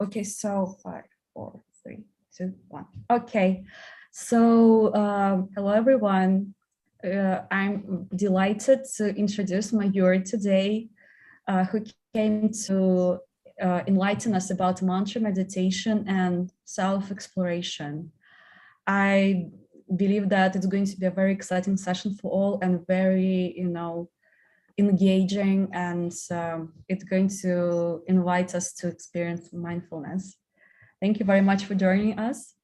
Okay, so 5, 4, 3, 2, 1. Okay, so hello everyone. I'm delighted to introduce my viewer today, who came to enlighten us about mantra meditation and self-exploration. I believe that it's going to be a very exciting session for all and very, engaging, and it's going to invite us to experience mindfulness. Thank you very much for joining us.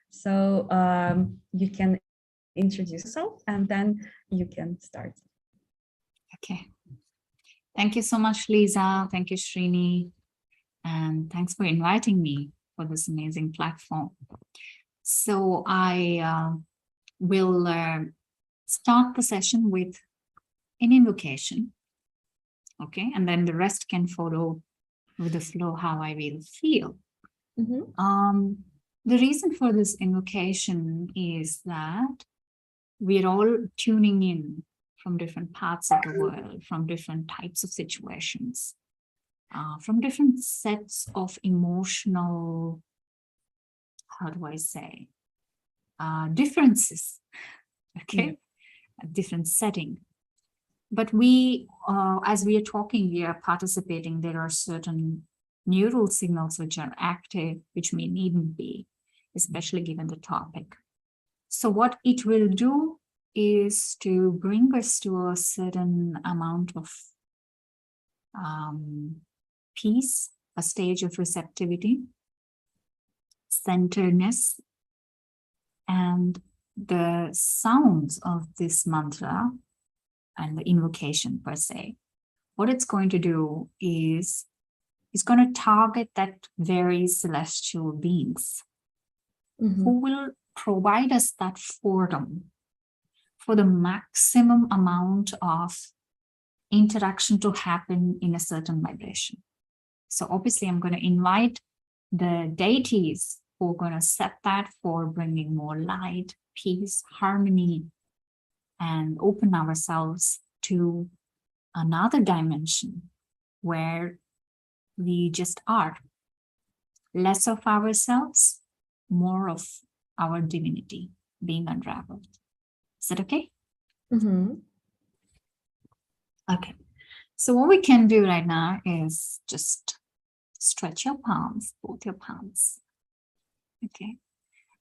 So you can introduce yourself and then you can start. Okay. Thank you so much, Lisa. Thank you, Srini. And thanks for inviting me for this amazing platform. So I will start the session with an invocation. Okay. And then the rest can follow with the flow how I will feel. The reason for this invocation is that we're all tuning in from different parts of the world, from different types of situations, from different sets of emotional, how do I say, differences, okay, a different setting. But we, as we are talking, we are participating, there are certain neural signals which are active, which may needn't be, especially given the topic. So what it will do is to bring us to a certain amount of peace, a stage of receptivity, centeredness, and the sounds of this mantra and the invocation per se. What it's going to do is it's going to target that very celestial beings who will provide us that forum for the maximum amount of interaction to happen in a certain vibration. So obviously I'm going to invite the deities who are going to set that for bringing more light, peace, harmony, and open ourselves to another dimension where we just are. Less of ourselves, more of our divinity being unraveled. Is that okay? Okay. So what we can do right now is just stretch your palms, both your palms. Okay.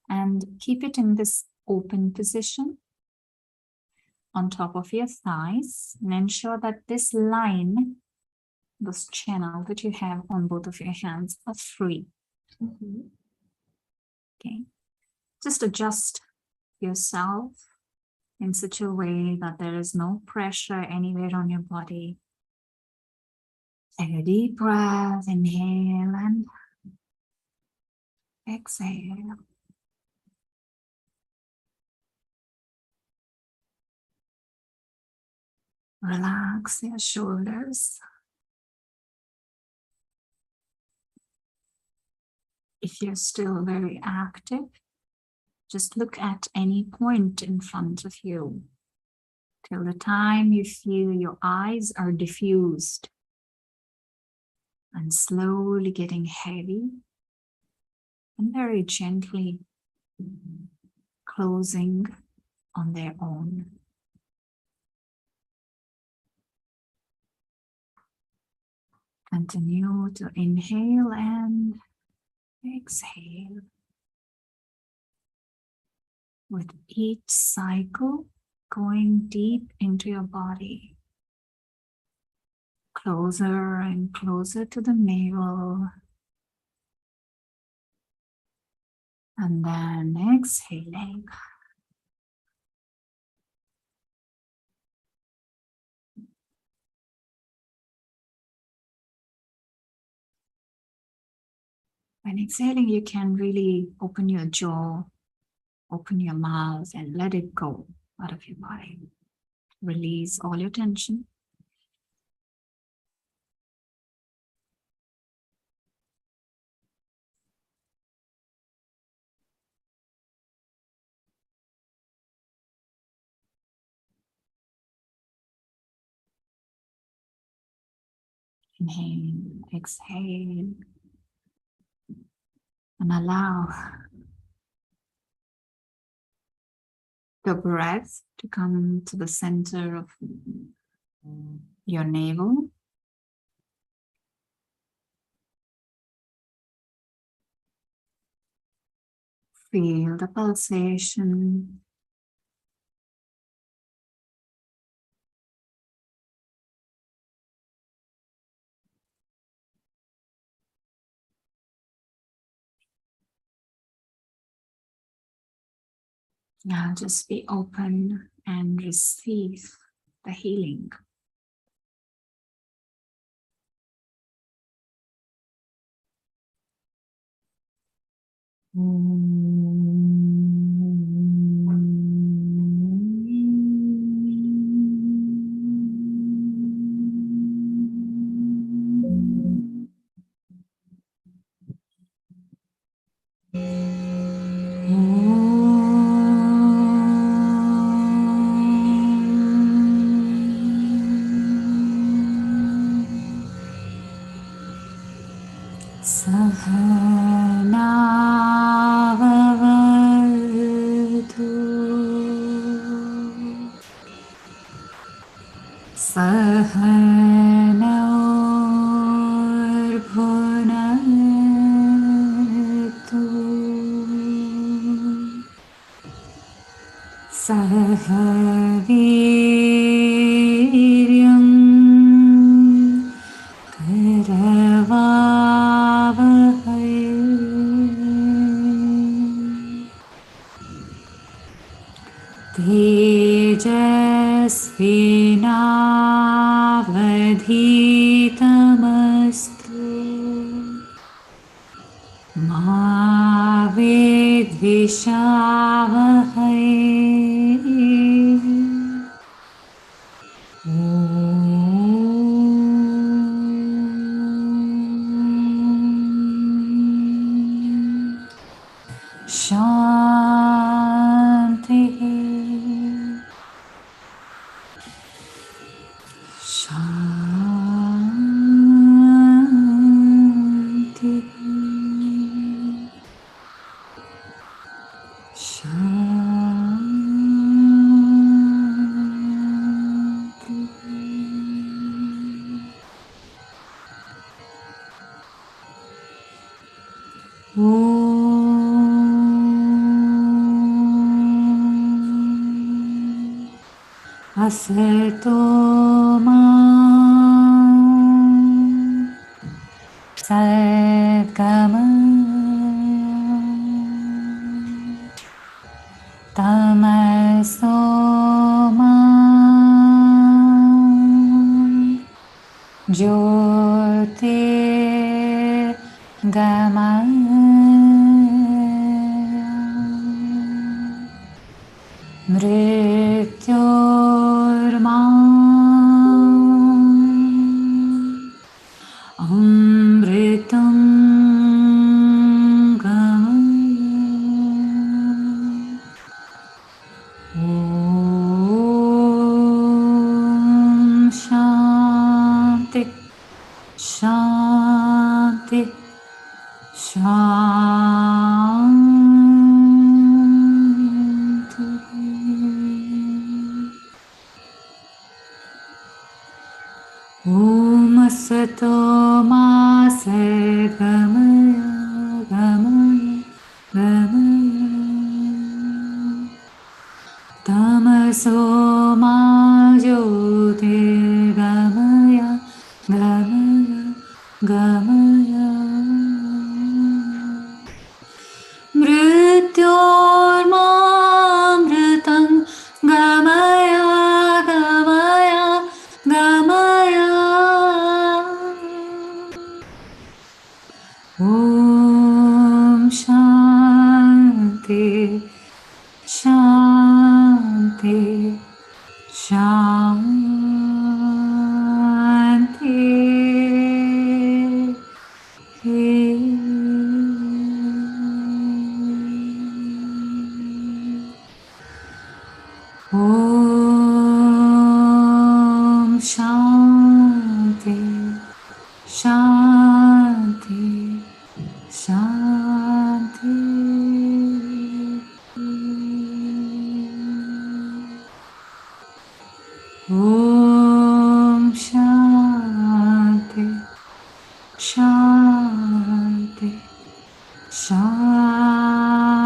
And keep it in this open position on top of your thighs, and ensure that this line, this channel that you have on both of your hands are free. Okay. Just adjust yourself in such a way that there is no pressure anywhere on your body. Take a deep breath, inhale and exhale. Relax your shoulders. If you're still very active, just look at any point in front of you till the time you feel your eyes are diffused and slowly getting heavy and very gently closing on their own. Continue to inhale and exhale. With each cycle, going deep into your body, closer and closer to the navel, and then exhaling. When exhaling, you can really open your jaw, open your mouth, and let it go out of your body. Release all your tension. Inhale, exhale. And allow the breath to come to the center of your navel. Feel the pulsation. Now just be open and receive the healing. Sahanavavatu Sahanaurbhunatu Sahaviryam Karavavahai Tejasvinavadhitamastu Ma Vidvishavahai Shanti. Shanti. Shanti. Aseto ma sadgamaya tamaso ma jyotirgamaya Mrityorma Amritam Gamaya Om Shanti Shanti Shanti. Om Sato Ma Sadgamaya Gamaya Gamaya Tamaso Ma Jyotirgamaya Gamaya Gamaya Mrityormamritam Gamaya Gamaya Gamaya Om Shanti Shanti Shanti. Om Shanti Shanti Shanti. Shanti.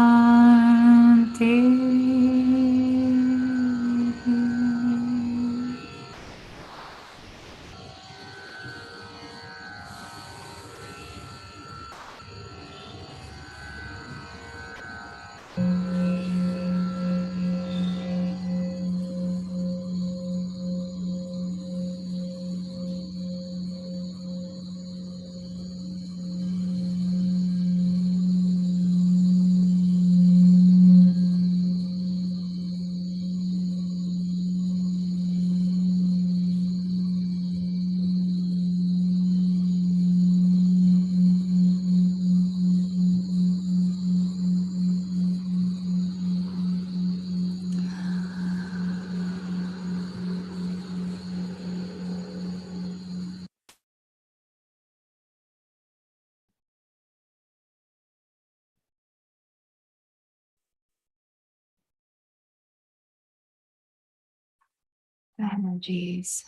The energies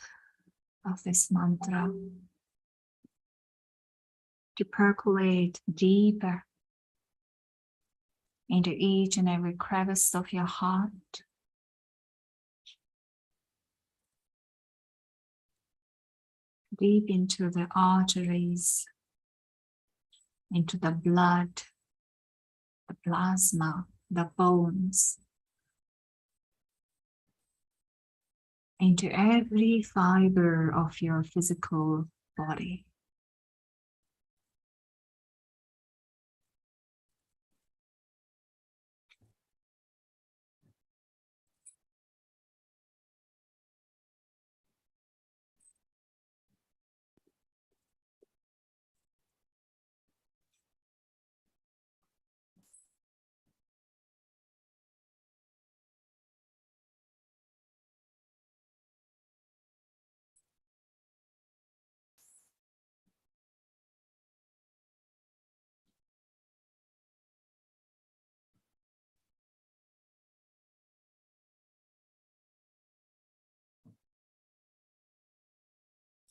of this mantra to percolate deeper into each and every crevice of your heart, deep into the arteries, into the blood, the plasma, the bones, into every fiber of your physical body.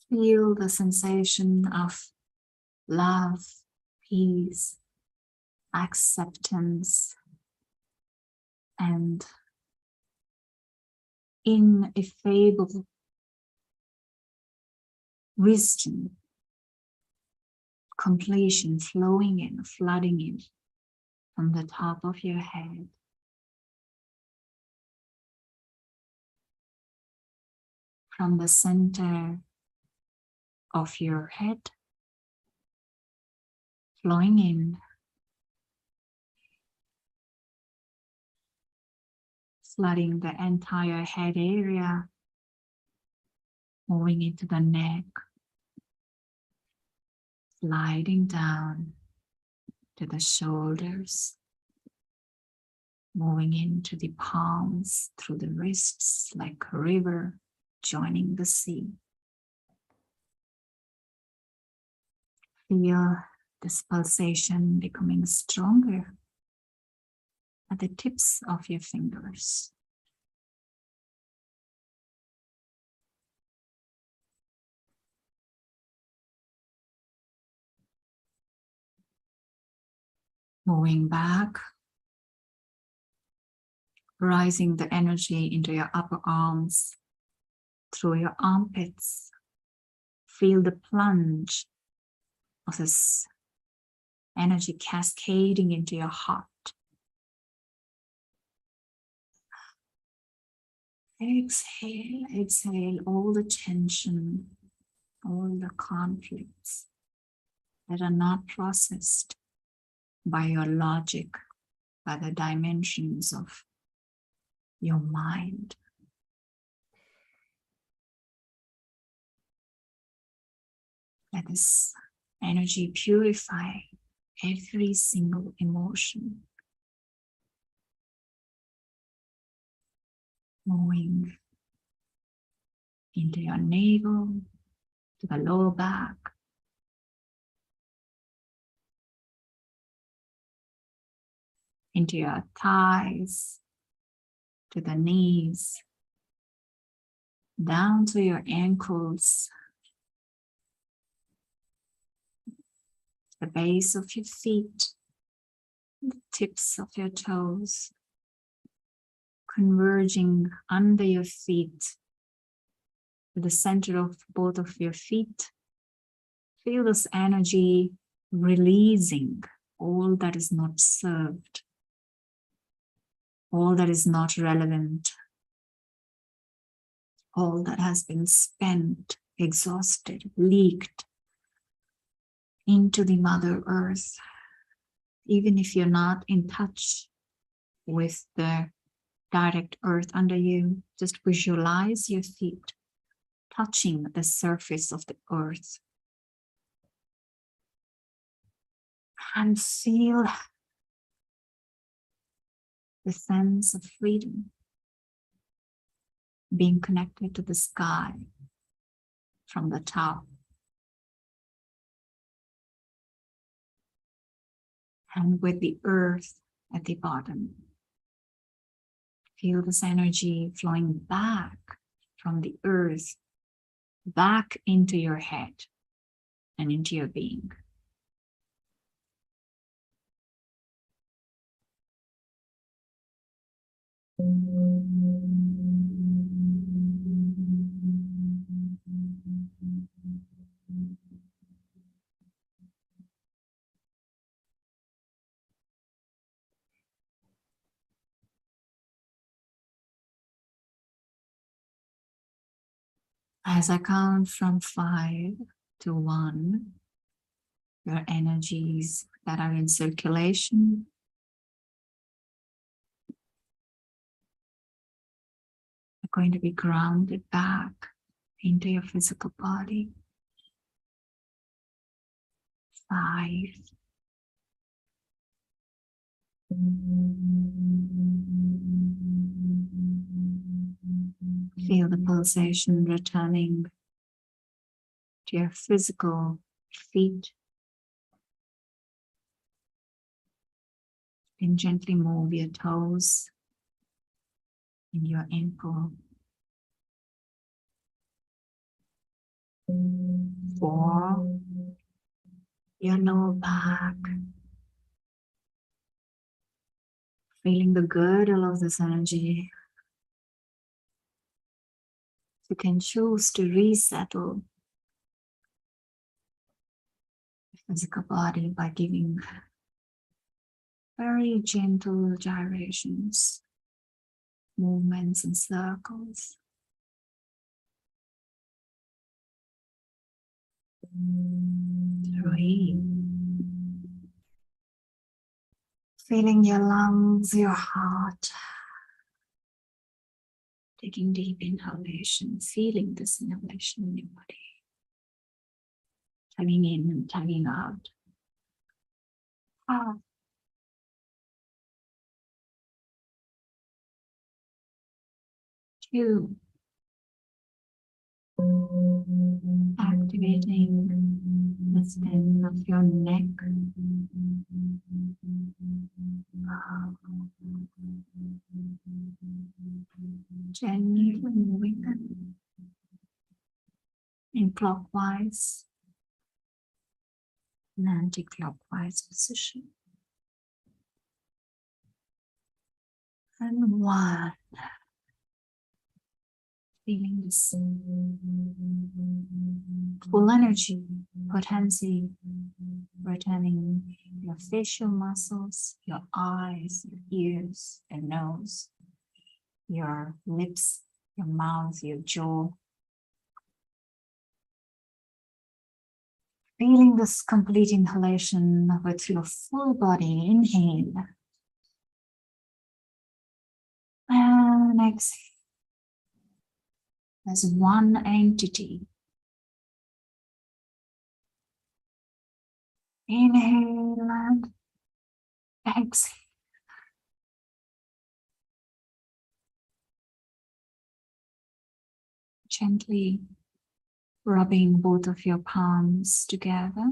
Feel the sensation of love, peace, acceptance, and ineffable wisdom, completion flowing in, flooding in from the top of your head. From the center of your head, flowing in, flooding the entire head area, moving into the neck, sliding down to the shoulders, moving into the palms, through the wrists like a river joining the sea. Feel this pulsation becoming stronger at the tips of your fingers. Moving back, rising the energy into your upper arms, through your armpits. Feel the plunge of this energy cascading into your heart. Exhale, exhale all the tension, all the conflicts that are not processed by your logic, by the dimensions of your mind. Let this energy purify every single emotion, moving into your navel, to the lower back, into your thighs, to the knees, down to your ankles, the base of your feet, The tips of your toes converging under your feet to the center of both of your feet. Feel this energy releasing all that is not served, all that is not relevant, all that has been spent, exhausted, leaked into the Mother Earth. Even if you're not in touch with the direct earth under you, just visualize your feet touching the surface of the earth and feel the sense of freedom, being connected to the sky from the top. And with the earth at the bottom, feel this energy flowing back from the earth, back into your head and into your being. As I count from 5 to 1, your energies that are in circulation are going to be grounded back into your physical body. 5. Feel the pulsation returning to your physical feet. And gently move your toes and your ankle. 4. Your lower back. Feeling the girdle of this energy. You can choose to resettle the physical body by giving very gentle gyrations, movements in circles. 3. Feeling your lungs, your heart. Taking deep inhalation, feeling this inhalation in your body. Tugging in and tugging out. 2. Activating the stem of your neck. Gently moving them in clockwise and anti-clockwise position. And 1. Feeling this full energy, potency, returning your facial muscles, your eyes, your ears, your nose, your lips, your mouth, your jaw. Feeling this complete inhalation with your full body. Inhale. And exhale. As one entity. Inhale and exhale. Gently rubbing both of your palms together.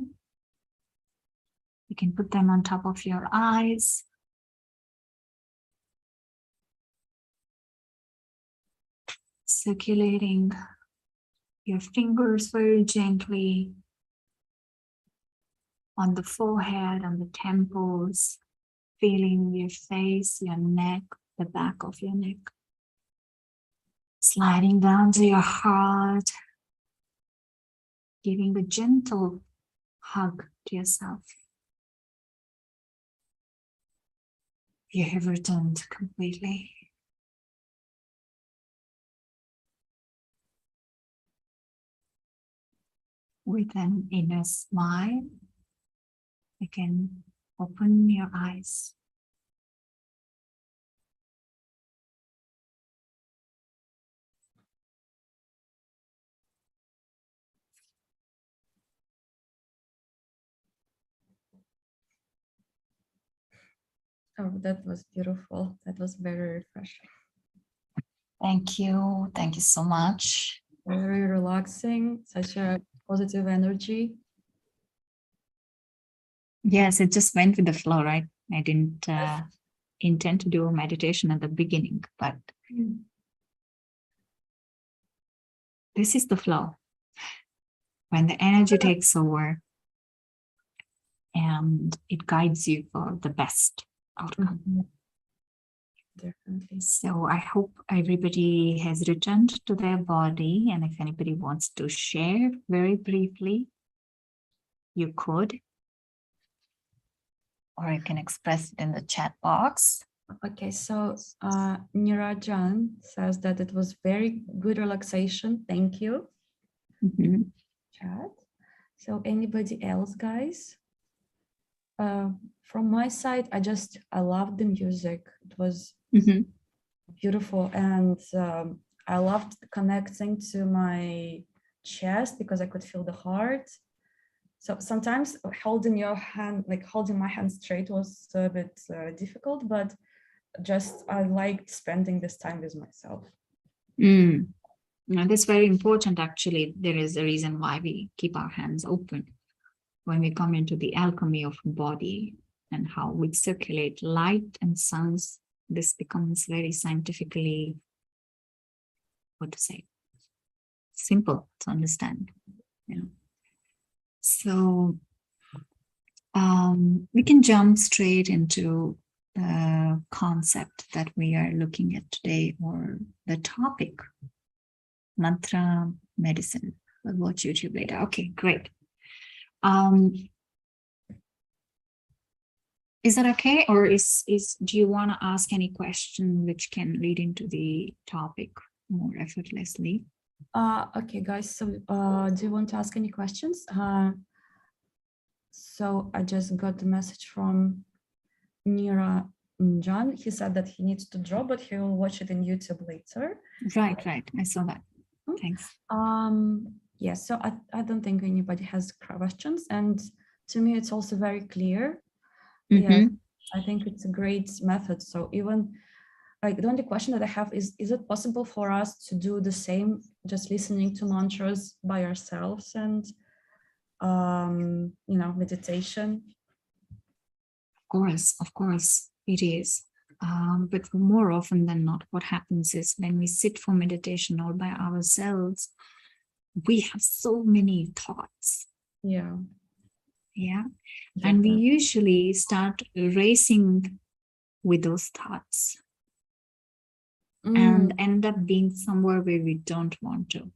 You can put them on top of your eyes. Circulating your fingers very gently on the forehead, on the temples, feeling your face, your neck, the back of your neck, sliding down to your heart, giving a gentle hug to yourself. You have returned completely. With an inner smile, you can open your eyes. Oh, that was beautiful. That was very refreshing. Thank you. Thank you so much. Very relaxing, such a positive energy. Yes, it just went with the flow, right? I didn't intend to do a meditation at the beginning, but this is the flow. When the energy takes over and it guides you for the best outcome. Definitely. So I hope everybody has returned to their body, and if anybody wants to share very briefly, you could, or you can express it in the chat box. Okay, so Nirajan says that it was very good relaxation. Thank you. Chat. So anybody else, guys? From my side, I loved the music. It was beautiful, and I loved connecting to my chest because I could feel the heart. So sometimes holding your hand, like holding my hand straight, was a bit difficult, but just I liked spending this time with myself. Now, that's very important. Actually, there is a reason why we keep our hands open when we come into the alchemy of body and how we circulate light and sounds. This becomes very scientifically, what to say, simple to understand. So we can jump straight into the concept that we are looking at today, or the topic, mantra medicine. We'll watch YouTube later. Okay, great. Is that okay? Or do you want to ask any question which can lead into the topic more effortlessly? Okay, guys, so do you want to ask any questions? So I just got the message from Nirajan. He said that he needs to draw, but he will watch it in YouTube later. Right. I saw that. Thanks. Yeah, so I don't think anybody has questions. And to me, it's also very clear. Yeah, I think it's a great method. So even like the only question that I have is it possible for us to do the same, just listening to mantras by ourselves and, meditation? Of course it is. But more often than not, what happens is when we sit for meditation all by ourselves, we have so many thoughts. Yeah. And we usually start racing with those thoughts and end up being somewhere where we don't want to.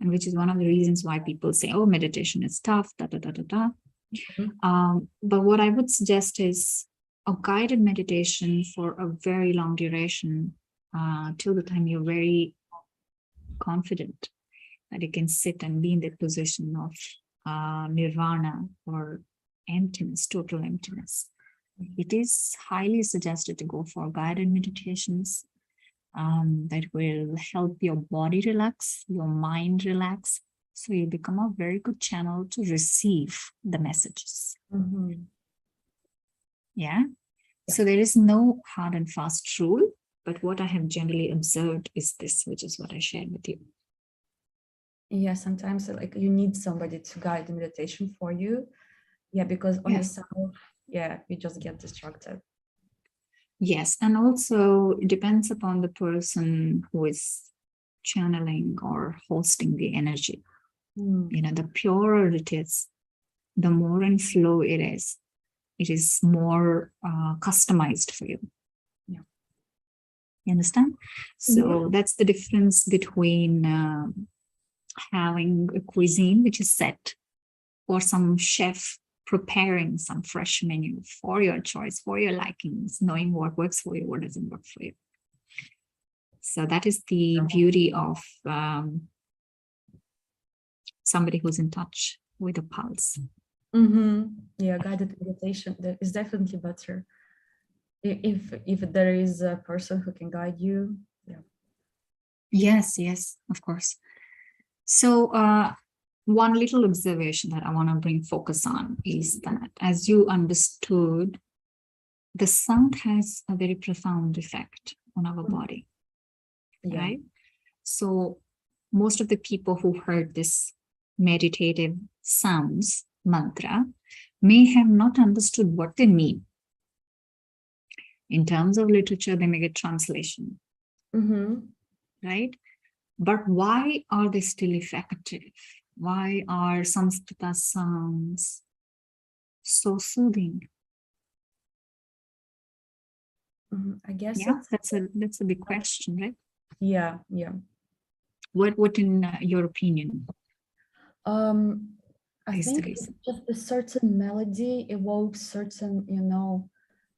And which is one of the reasons why people say, oh, meditation is tough, But what I would suggest is a guided meditation for a very long duration, till the time you're very confident that you can sit and be in that position of nirvana, or emptiness, total emptiness. It is highly suggested to go for guided meditations that will help your body relax, your mind relax, so you become a very good channel to receive the messages. So there is no hard and fast rule, but what I have generally observed is this, which is what I shared with you. Yeah, sometimes like you need somebody to guide the meditation for you. Yeah, because on yourself, you just get distracted. Yes, and also it depends upon the person who is channeling or hosting the energy. The purer it is, the more in flow it is, it is more customized for you. Yeah. You understand? So Yeah. that's the difference between having a cuisine which is set, or some chef preparing some fresh menu for your choice, for your likings, knowing what works for you, what doesn't work for you. So that is the beauty of somebody who's in touch with a pulse. Yeah, guided meditation, that is definitely better. If there is a person who can guide you. Yeah. Yes, of course. So one little observation that I want to bring focus on is that, as you understood, the sound has a very profound effect on our body, right? So most of the people who heard this meditative sounds mantra may have not understood what they mean. In terms of literature, they may get translation, right? But why are they still effective? Why are Sanskrita sounds so soothing? I guess that's a big question, right? Yeah. What in your opinion? I think just a certain melody evokes certain,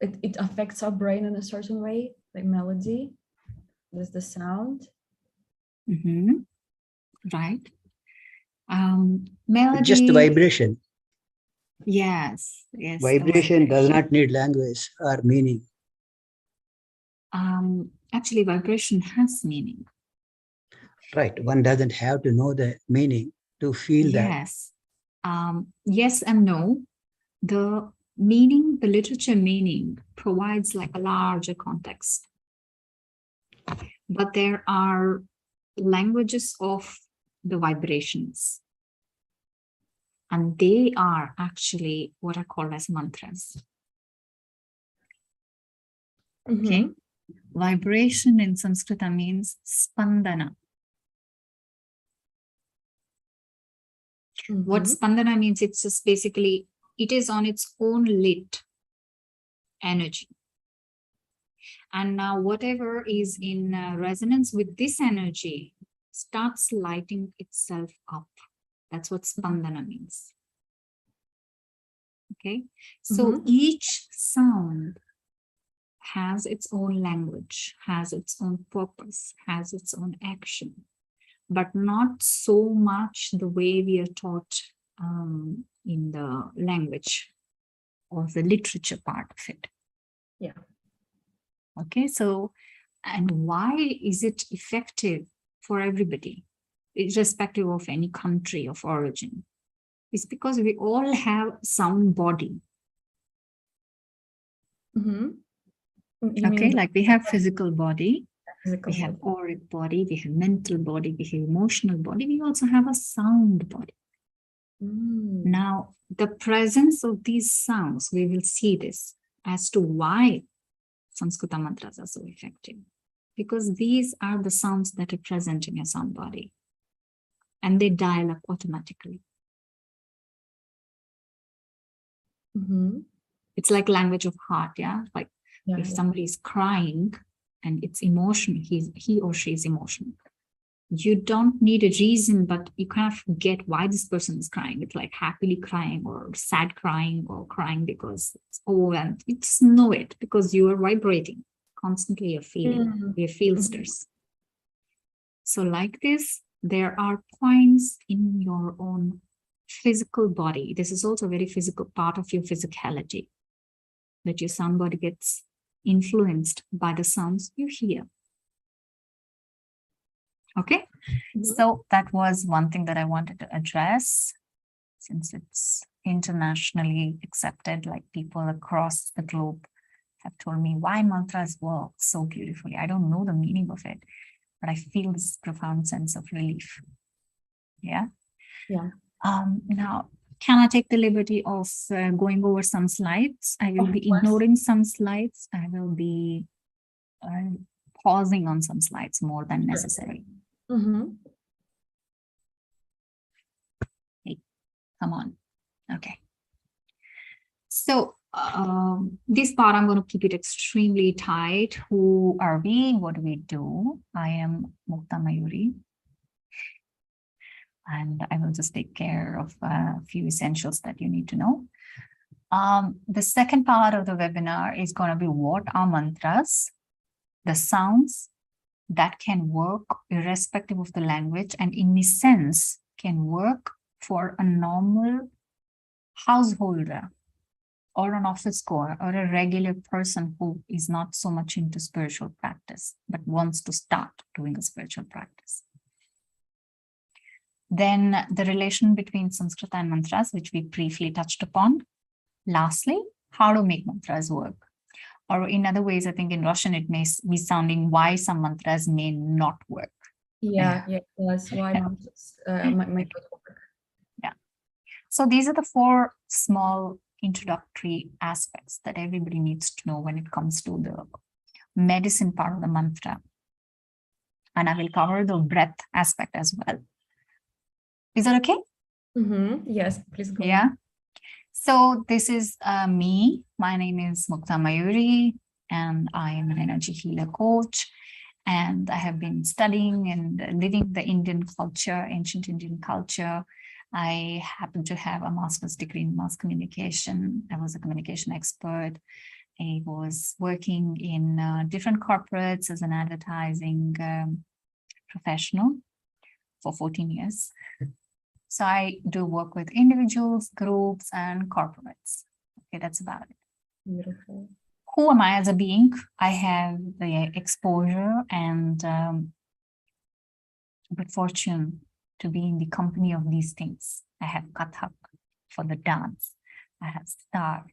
it affects our brain in a certain way, like melody. There's the sound. Right. Melody. Just vibration. Yes. Vibration does not need language or meaning. Actually, vibration has meaning. Right. One doesn't have to know the meaning to feel that. Yes. Yes and no. The meaning, the literature meaning provides like a larger context. But there are languages of the vibrations. And they are actually what are called as mantras. Okay. Vibration in Sanskrit means spandana. What spandana means, it's just basically, it is on its own lit energy. And now whatever is in resonance with this energy starts lighting itself up. That's what spandana means. Okay. So each sound has its own language, has its own purpose, has its own action, but not so much the way we are taught in the language or the literature part of it. Yeah. Okay, so, and why is it effective for everybody, irrespective of any country of origin? It's because we all have sound body. Okay, like we have physical body, we have auric body, we have mental body, we have emotional body, we also have a sound body. Now, the presence of these sounds, we will see this as to why Sanskrita mantras are so effective. Because these are the sounds that are present in your sound body. And they dial up automatically. It's like language of heart, yeah? Like if somebody is crying and it's emotional, he or she is emotional. You don't need a reason, but you kind of get why this person is crying. It's like happily crying or sad crying or crying because it's overwhelmed. You just know it because you are vibrating. Constantly you're feeling, you're feelsters. So like this, there are points in your own physical body. This is also a very physical part of your physicality, that your sound body gets influenced by the sounds you hear. Okay, so that was one thing that I wanted to address, since it's internationally accepted, like people across the globe have told me why mantras work so beautifully. I don't know the meaning of it, but I feel this profound sense of relief. Yeah. Now, can I take the liberty of going over some slides? I will be ignoring some slides. I will be pausing on some slides more than necessary. Hey, come on. Okay. So This part, I'm going to keep it extremely tight. Who are we? What do we do? I am Mukta Mayuri. And I will just take care of a few essentials that you need to know. The second part of the webinar is going to be what are mantras, the sounds that can work irrespective of the language, and in a sense can work for a normal householder or an office goer or a regular person who is not so much into spiritual practice but wants to start doing a spiritual practice. Then the relation between Sanskrit and mantras, which we briefly touched upon. Lastly, how to make mantras work. Or in other ways, I think in Russian, it may be sounding why some mantras may not work. Yeah, that's why mantras might not work. Yeah. So these are the 4 small introductory aspects that everybody needs to know when it comes to the medicine part of the mantra. And I will cover the breath aspect as well. Is that okay? Yes, please go. Yeah. So this is me. My name is Mukta Mayuri, and I am an energy healer coach. And I have been studying and living the Indian culture, ancient Indian culture. I happen to have a master's degree in mass communication. I was a communication expert. I was working in different corporates as an advertising professional for 14 years. So I do work with individuals, groups, and corporates. Okay, that's about it. Beautiful. Who am I as a being? I have the exposure and good fortune to be in the company of these things. I have Kathak for the dance. I have Star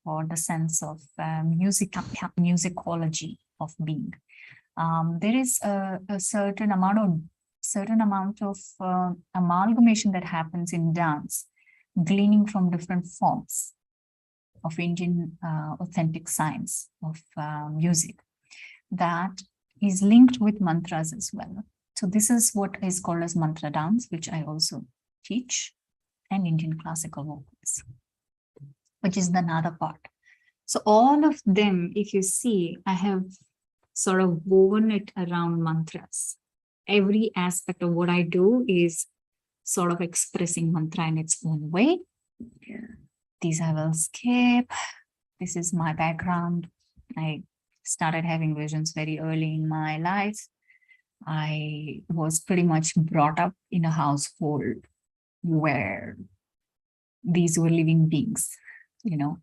for the sense of musicology of being. There is a certain amount of amalgamation that happens in dance, gleaning from different forms of Indian authentic science of music that is linked with mantras as well. So this is what is called as mantra dance, which I also teach, and Indian classical vocals, which is the Nada part. So all of them, if you see, I have sort of woven it around mantras. Every aspect of what I do is sort of expressing mantra in its own way. These I will skip. This is my background. I started having visions very early in my life. I was pretty much brought up in a household where these were living beings. You know,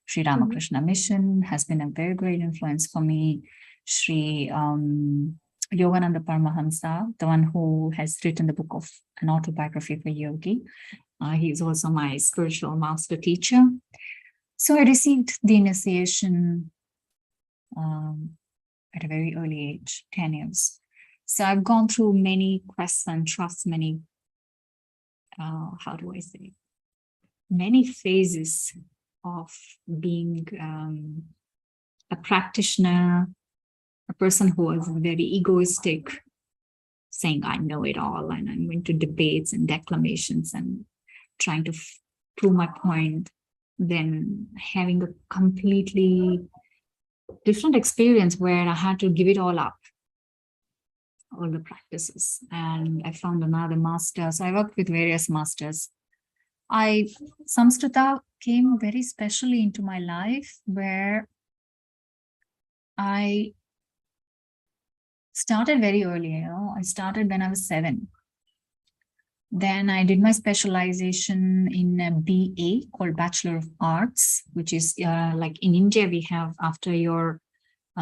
Sri Ramakrishna Mission has been a very great influence for me. Sri Yogananda Paramahamsa, the one who has written the book of an autobiography for yogi. He's also my spiritual master teacher. So I received the initiation at a very early age, 10 years. So I've gone through many quests and trusts, many, many phases of being a practitioner, a person who was very egoistic, saying, I know it all, and I'm into debates and declamations and trying to prove my point, then having a completely different experience where I had to give it all up, all the practices. And I found another master. So I worked with various masters. Samskrita came very specially into my life where I started very early. I started when I was 7. Then I did my specialization in a BA called Bachelor of Arts, which is like in India, we have after your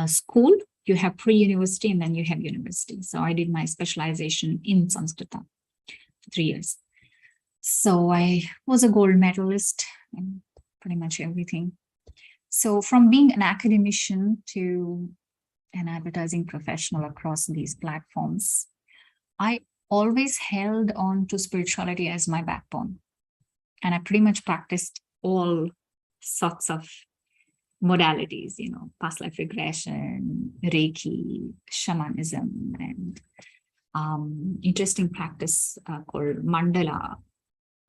school, you have pre-university and then you have university. So I did my specialization in Sanskrita for 3 years. So I was a gold medalist in pretty much everything. So from being an academician to an advertising professional across these platforms, I always held on to spirituality as my backbone. And I pretty much practiced all sorts of modalities, past life regression, Reiki, shamanism, and interesting practice called Mandala,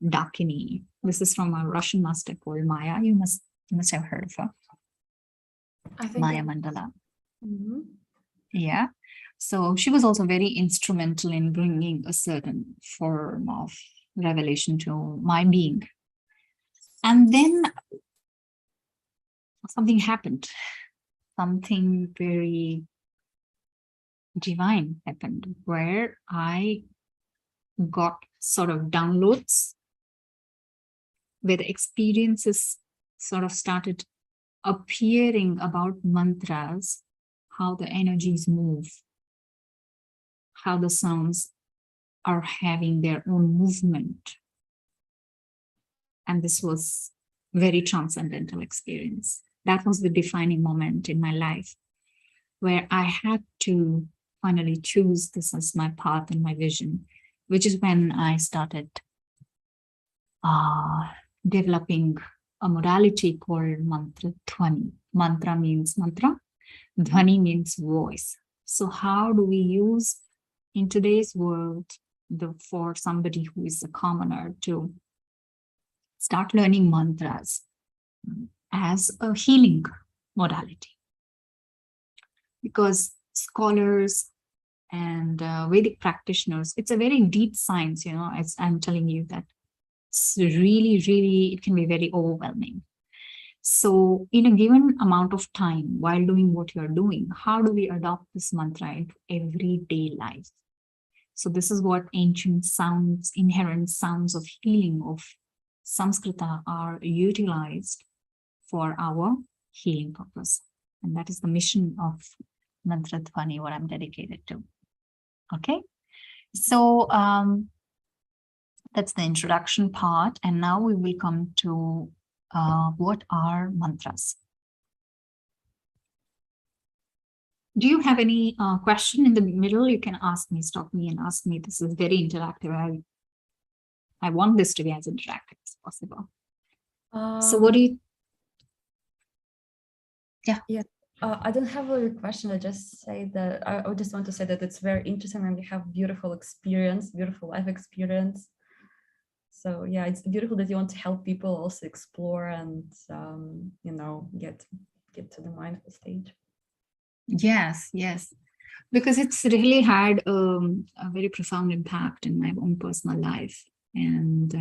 Dakini. This is from a Russian master called Maya. You must You must have heard of her, I think Maya Mandala. Mhm. Yeah. So she was also very instrumental in bringing a certain form of revelation to my being. And then something happened. Something very divine happened where I got sort of downloads where the experiences sort of started appearing about mantras, how the energies move, how the sounds are having their own movement. And this was very transcendental experience. That was the defining moment in my life where I had to finally choose this as my path and my vision, which is when I started developing a modality called mantra dhwani. Mantra means mantra, dhwani means voice. So how do we use in today's world for somebody who is a commoner to start learning mantras as a healing modality? Because scholars and Vedic practitioners, it's a very deep science, as I'm telling you that it's really, really, it can be very overwhelming. So in a given amount of time while doing what you're doing, how do we adopt this mantra into everyday life? So this is what ancient sounds, inherent sounds of healing of Samskrita are utilized for our healing purpose. And that is the mission of Mantra Dhwani, what I'm dedicated to. Okay, so that's the introduction part. And now we will come to what are mantras. Do you have any question in the middle? You can ask me, stop me and ask me. This is very interactive. I want this to be as interactive as possible. So what do you? Yeah. I don't have a question. I just say that I just want to say that it's very interesting and you have beautiful experience, beautiful life experience. So yeah, it's beautiful that you want to help people also explore and get to the mindful stage. Yes, because it's really had a very profound impact in my own personal life, and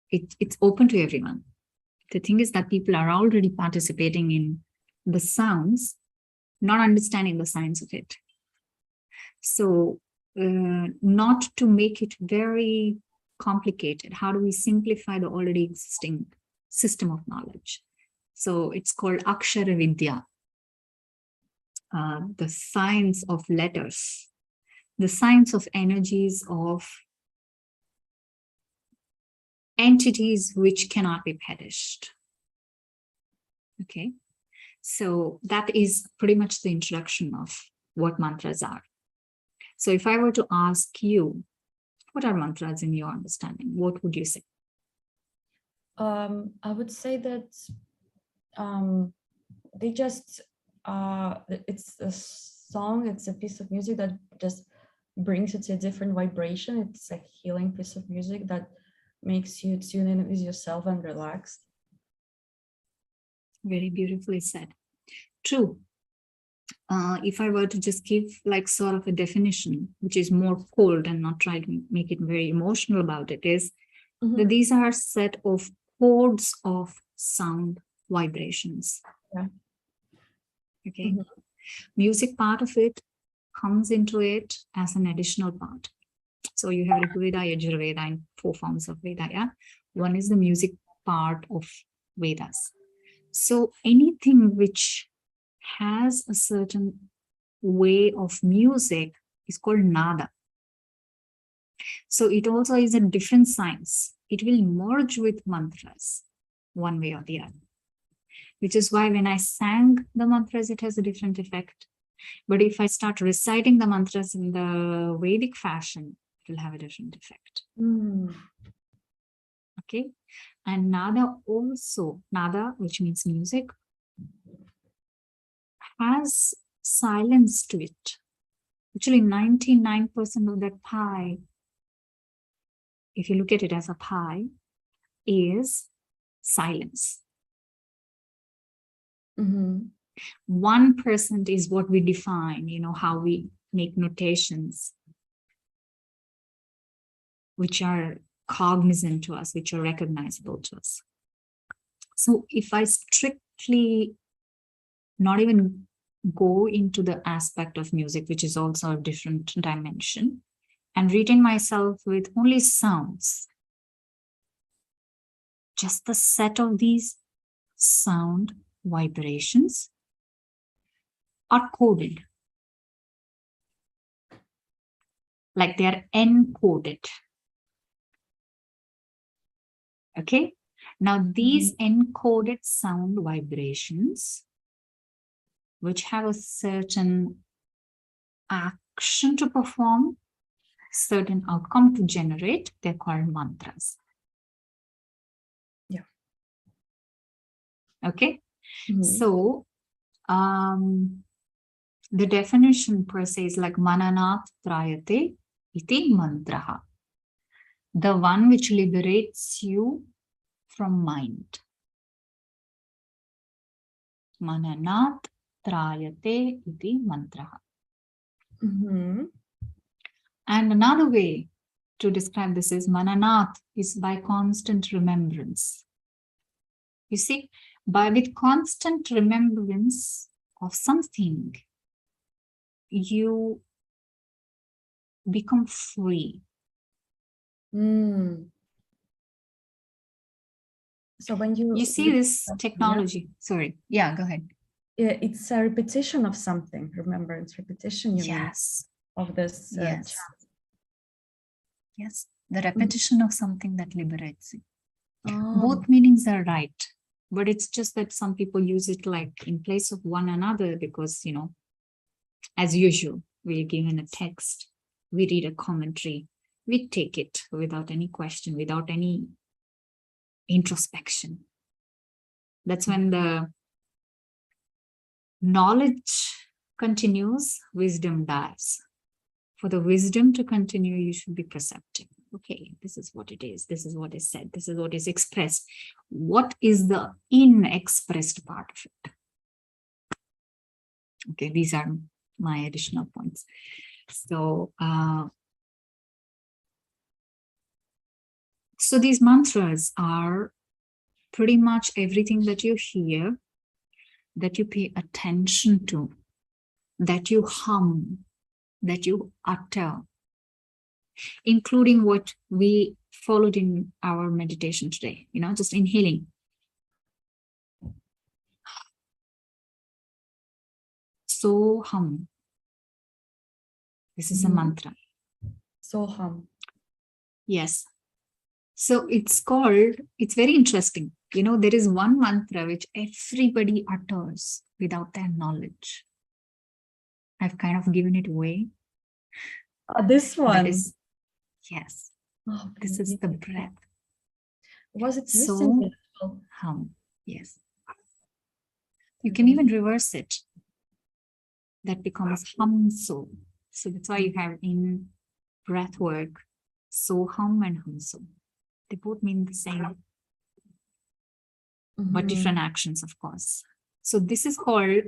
it's open to everyone. The thing is that people are already participating in the sounds, not understanding the science of it. So not to make it very complicated, how do we simplify the already existing system of knowledge? So it's called Akshara Vidya, the science of letters, the science of energies of entities which cannot be perished. Okay, so that is pretty much the introduction of what mantras are. So if I were to ask you, what are mantras in your understanding? What would you say? I would say that they just, it's a song, it's a piece of music that just brings it to a different vibration. It's a healing piece of music that makes you tune in with yourself and relaxed. Very beautifully said. True. If I were to just give like sort of a definition, which is more cold and not try to make it very emotional about it, is that these are a set of chords of sound vibrations. Yeah. Okay. Music part of it comes into it as an additional part. So you have Rigveda, Yajurveda, and 4 forms of Veda. Yeah. One is the music part of Vedas. So anything which has a certain way of music is called nada. So it also is a different science. It will merge with mantras one way or the other, which is why when I sang the mantras, it has a different effect. But if I start reciting the mantras in the Vedic fashion, it will have a different effect. Okay. And nada also, nada, which means music, has silence to it. Actually, 99% of that pie, if you look at it as a pie, is silence. 1% is what we define, how we make notations, which are cognizant to us, which are recognizable to us. So if I strictly not even go into the aspect of music, which is also a different dimension, and retain myself with only sounds, just the set of these sound vibrations are coded, like they are encoded. Okay, now these encoded sound vibrations, which have a certain action to perform, certain outcome to generate, they're called mantras. Yeah. Okay, so the definition per se is like mananat trayate iti mantraha, the one which liberates you from mind. Mananat trayate iti mantraha. And another way to describe this is mananat is by constant remembrance. You see, with constant remembrance of something, you become free. So when you see this technology, sorry, yeah, go ahead. It's a repetition of something, remembrance, repetition, yes, of this. Yes. Yes, the repetition of something that liberates you. Both meanings are right, but it's just that some people use it like in place of one another because, as usual, we're given a text, we read a commentary, we take it without any question, without any introspection. That's when the knowledge continues, wisdom dies. For the wisdom to continue, you should be perceptive. Okay, this is what it is. This is what is said. This is what is expressed. What is the inexpressed part of it? Okay, these are my additional points. So, so these mantras are pretty much everything that you hear, that you pay attention to, that you hum, that you utter, including what we followed in our meditation today, just inhaling. So hum. This is a mantra. So hum. Yes. So it's very interesting. There is one mantra which everybody utters without their knowledge. I've kind of given it away. This one. Yes. Oh, this is the breath. Was it so hum? Yes. You can even reverse it. That becomes hum so. So that's why you have in breath work, so hum and hum so. They both mean the same, but different actions, of course. So this is called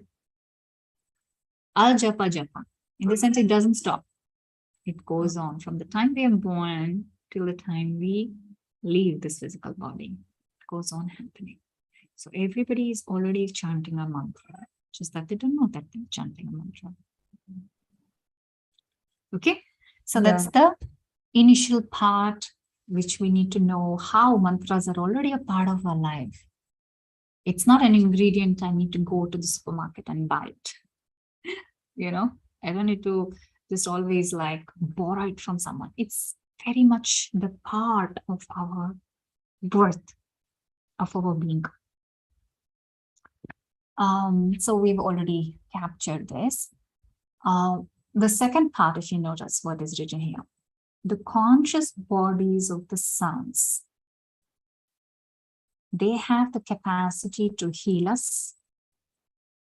al japa japa. In the sense, it doesn't stop. It goes on from the time we are born till the time we leave this physical body. It goes on happening. So everybody is already chanting a mantra, just that they don't know that they're chanting a mantra. Okay, so that's the initial part which we need to know how mantras are already a part of our life. It's not an ingredient I need to go to the supermarket and buy it. I don't need to just always like borrow it from someone. It's very much the part of our birth, of our being. So we've already captured this. The second part, if you notice what is written here, the conscious bodies of the sounds, they have the capacity to heal us,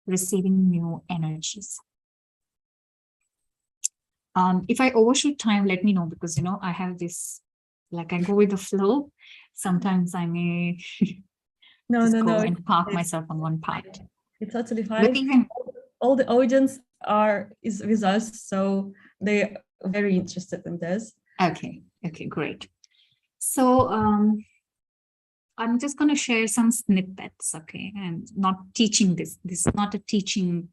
receiving new energies. If I overshoot time, let me know, because, I have this, like I go with the flow. Sometimes I may go and park myself on one part. It's totally But fine. even All the audience is with us, so they're very interested in this. okay, great. So I'm just going to share some snippets, okay? And not teaching this. This is not a teaching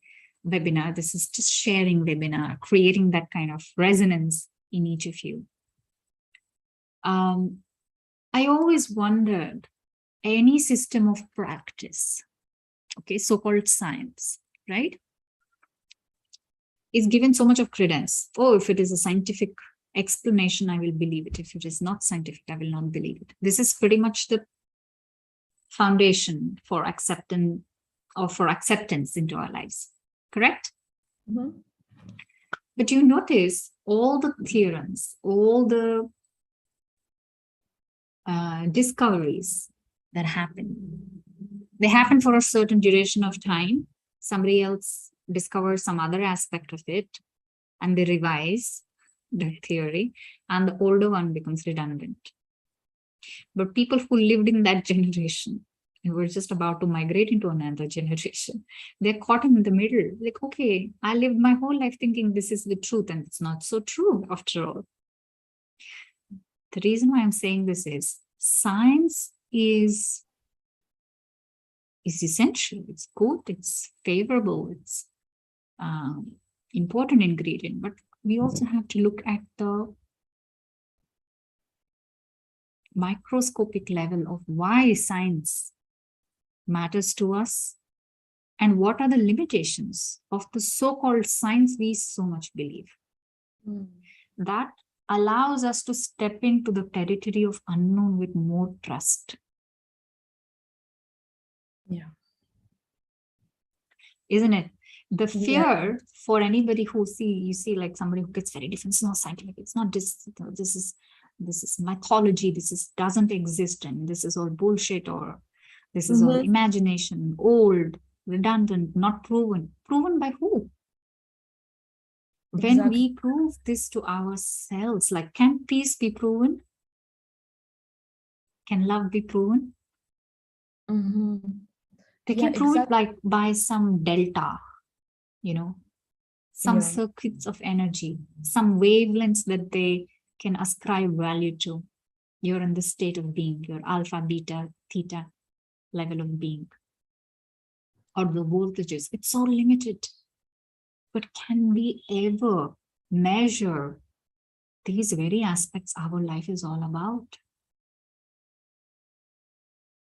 webinar. This is just sharing webinar, creating that kind of resonance in each of you. I always wondered, any system of practice, okay, so-called science, right, is given so much of credence. Oh, if it is a scientific explanation, I will believe it. If it is not scientific, I will not believe it. This is pretty much the foundation for acceptance or for acceptance into our lives, correct? Mm-hmm. But you notice all the theorems, all the discoveries that happen, they happen for a certain duration of time. Somebody else discovers some other aspect of it and they revise the theory, and the older one becomes redundant. But people who lived in that generation, who were just about to migrate into another generation, they're caught in the middle. Like, okay, I lived my whole life thinking this is the truth, and it's not so true after all. The reason why I'm saying this is science is essential, it's good, it's favorable, it's important ingredient, but we also have to look at the microscopic level of why science matters to us and what are the limitations of the so-called science we so much believe. That allows us to step into the territory of unknown with more trust. Yeah. Isn't it? The fear for anybody who you see like somebody who gets very different, it's not scientific, it's not this is mythology, doesn't exist, and this is all bullshit, or this is all imagination, old, redundant, not proven. Proven by who? When we prove this to ourselves, like, can peace be proven? Can love be proven? They can prove it like by some delta, some circuits of energy, some wavelengths that they can ascribe value to. You're in the state of being, your alpha, beta, theta level of being, or the voltages. It's so limited. But can we ever measure these very aspects our life is all about?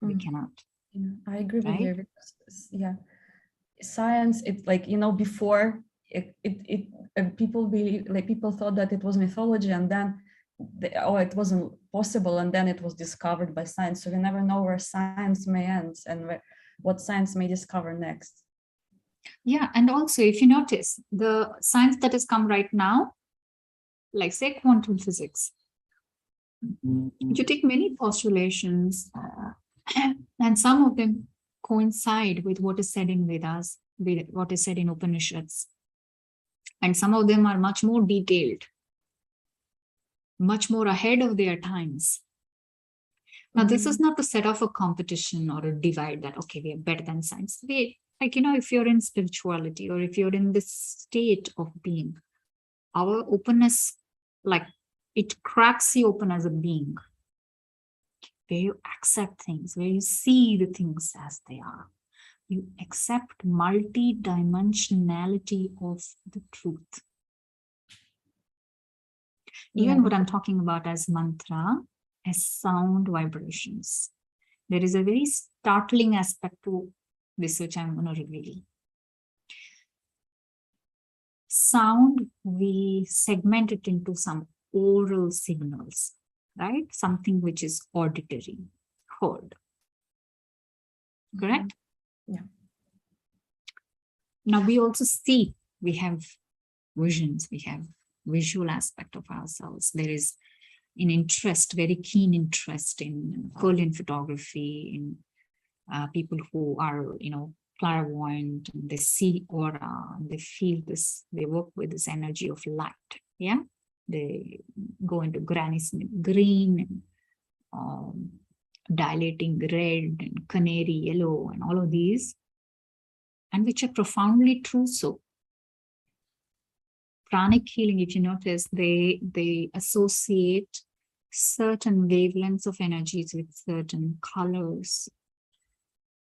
We cannot. Yeah, I agree with you. Because, science, it's like, before people thought that it was mythology, and then it wasn't possible, and then it was discovered by science. So we never know where science may end and what science may discover next. Yeah, and also if you notice the science that has come right now, like say quantum physics, you take many postulations and some of them coincide with what is said in Vedas, with what is said in Upanishads. And some of them are much more detailed, much more ahead of their times. Now, this is not to set off a competition or a divide that, okay, we are better than science. If you're in spirituality or if you're in this state of being, our openness, like, it cracks you open as a being, where you accept things, where you see the things as they are. You accept multi-dimensionality of the truth. Even what I'm talking about as mantra, as sound vibrations. There is a very startling aspect to this, which I'm going to reveal. Sound, we segment it into some oral signals, right? Something which is auditory, heard. Correct? Yeah. Now we also see, we have visions, we have visual aspect of ourselves. There is an interest, very keen interest in Korean photography, in people who are, clairvoyant, and they see aura, and they feel this, they work with this energy of light. Yeah. They go into Granny Smith green, and dilating red and canary yellow and all of these. and which are profoundly true. So pranic healing, if you notice, they associate certain wavelengths of energies with certain colors.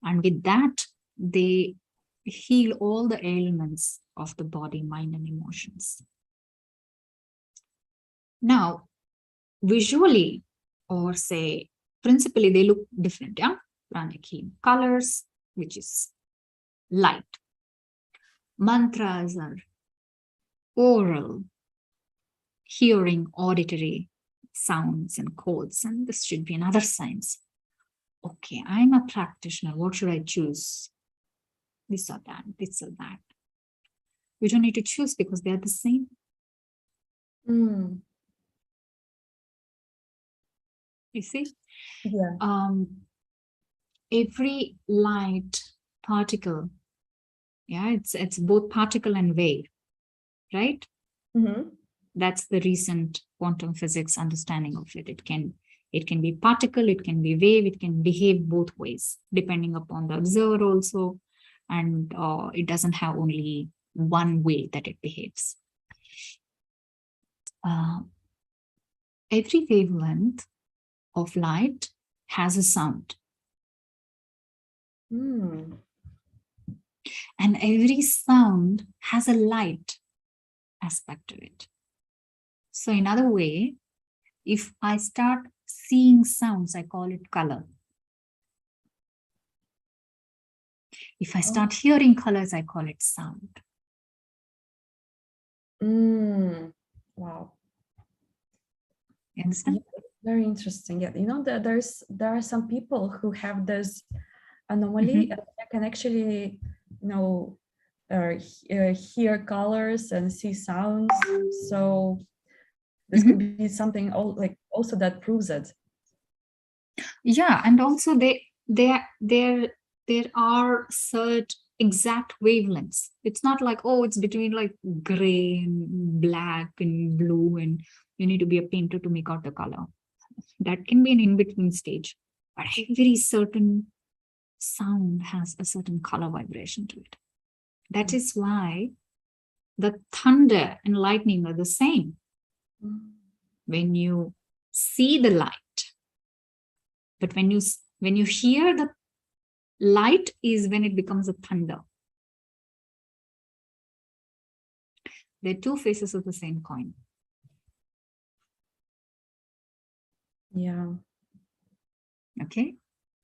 And with that, they heal all the ailments of the body, mind, and emotions. Now, visually, or say, principally, they look different, yeah? Pranic healing. Colors, which is light. Mantras are oral, hearing, auditory sounds and codes, and this should be another science. Okay, I'm a practitioner. What should I choose? This or that, this or that. You don't need to choose because they're the same. Mm. You see? Yeah. Every light particle, yeah, it's both particle and wave, right? Mm-hmm. That's the recent quantum physics understanding of it. It can be particle, it can be wave, it can behave both ways, depending upon the observer also. And it doesn't have only one way that it behaves. Every wavelength of light has a sound. Mm. And every sound has a light aspect to it. So in other way, if I start seeing sounds, I call it color. If I start hearing colors, I call it sound. Mm. Wow. You understand? Yeah, very interesting. Yeah, you know that there are some people who have this anomaly and they can actually, you know, hear colors and see sounds. So this could be something also that proves it. Yeah, and also there are certain exact wavelengths. It's not like, oh, it's between like gray and black and blue, and you need to be a painter to make out the color. That can be an in-between stage. But every certain sound has a certain color vibration to it. That is why the thunder and lightning are the same. When you see the light, but when you hear the light is when it becomes a thunder. They're two faces of the same coin. Yeah. Okay.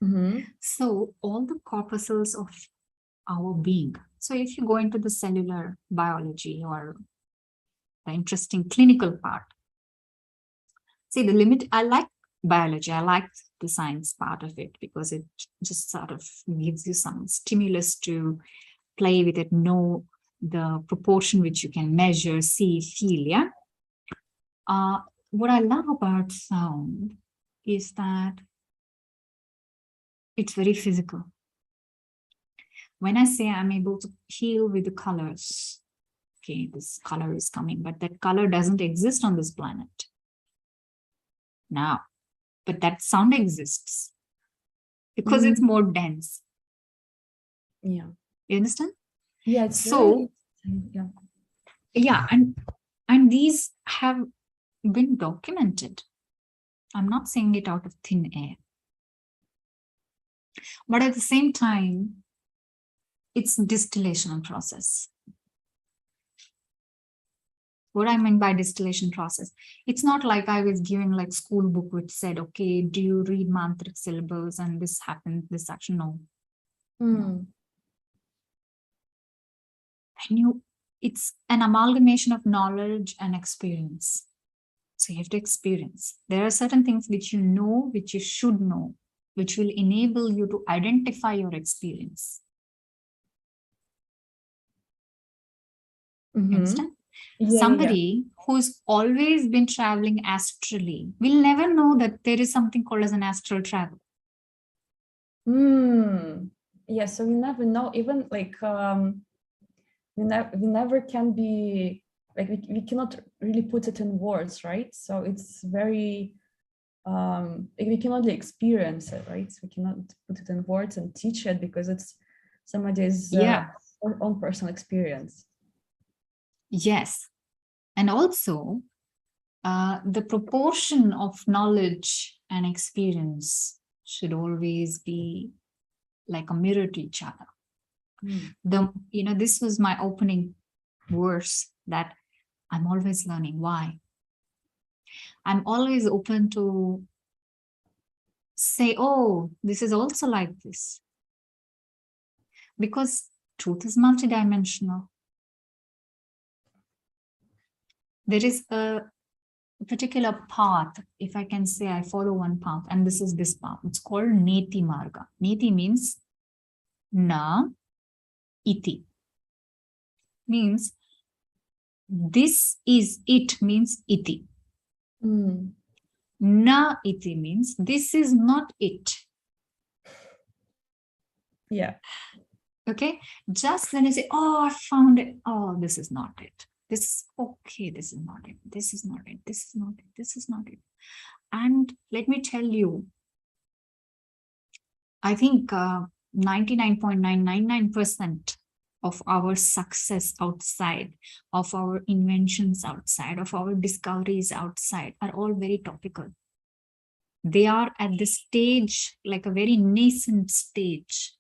Mm-hmm. So all the corpuscles of our being. So if you go into the cellular biology or the interesting clinical part, see the limit. I like biology. I like the science part of it because it just sort of gives you some stimulus to play with it, know the proportion which you can measure, see, feel. Yeah. What I love about sound is that it's very physical. When I say I'm able to heal with the colors, okay, this color is coming, but that color doesn't exist on this planet now, but that sound exists because it's more dense. Yeah. You understand? Yeah. It's so yeah, and these have been documented. I'm not saying it out of thin air, but at the same time, it's a distillation process. What I mean by distillation process, it's not like I was given like school book which said, okay, do you read mantric syllables and this happened, this action? No. Mm. It's an amalgamation of knowledge and experience. So you have to experience. There are certain things which you know, which you should know, which will enable you to identify your experience. Mm-hmm. Understand? Yeah, Somebody who's always been traveling astrally will never know that there is something called as an astral travel. Yeah, so we never know, even like we never can be like we cannot really put it in words, right? So it's very like we can only experience it, right? So we cannot put it in words and teach it because it's somebody's our own personal experience. Yes. And also, the proportion of knowledge and experience should always be like a mirror to each other. This was my opening verse, that I'm always learning. Why? I'm always open to say, oh, this is also like this. Because truth is multidimensional. There is a particular path, if I can say I follow one path, and this is this path. It's called Neti Marga. Neti means na iti. Means this is it, means iti. Na iti means this is not it. Yeah. Okay. Just when I say, oh, I found it. Oh, this is not it. This is okay. This is not it. This is not it. This is not it. This is not it. And let me tell you, I think 99.999% of our success outside, of our inventions outside, of our discoveries outside are all very topical. They are at the stage, like a very nascent stage,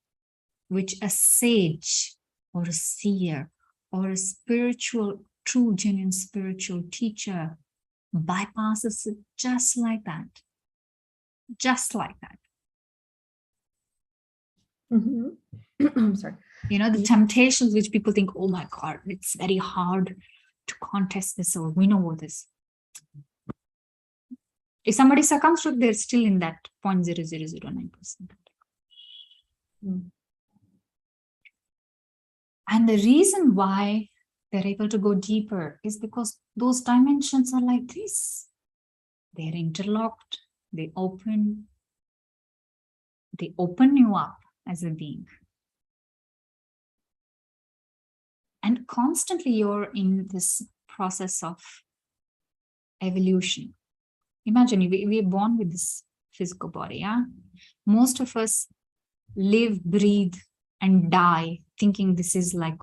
which a sage or a seer or a spiritual, true, genuine spiritual teacher bypasses it just like that. Just like that. I'm sorry. The temptations which people think, oh my God, it's very hard to contest this, or we know this. If somebody succumbs to it, they're still in that 0.0009%. And the reason why they're able to go deeper is because those dimensions are like this. They're interlocked, they open you up as a being. And constantly you're in this process of evolution. Imagine we're born with this physical body. Yeah? Most of us live, breathe, and die thinking this is like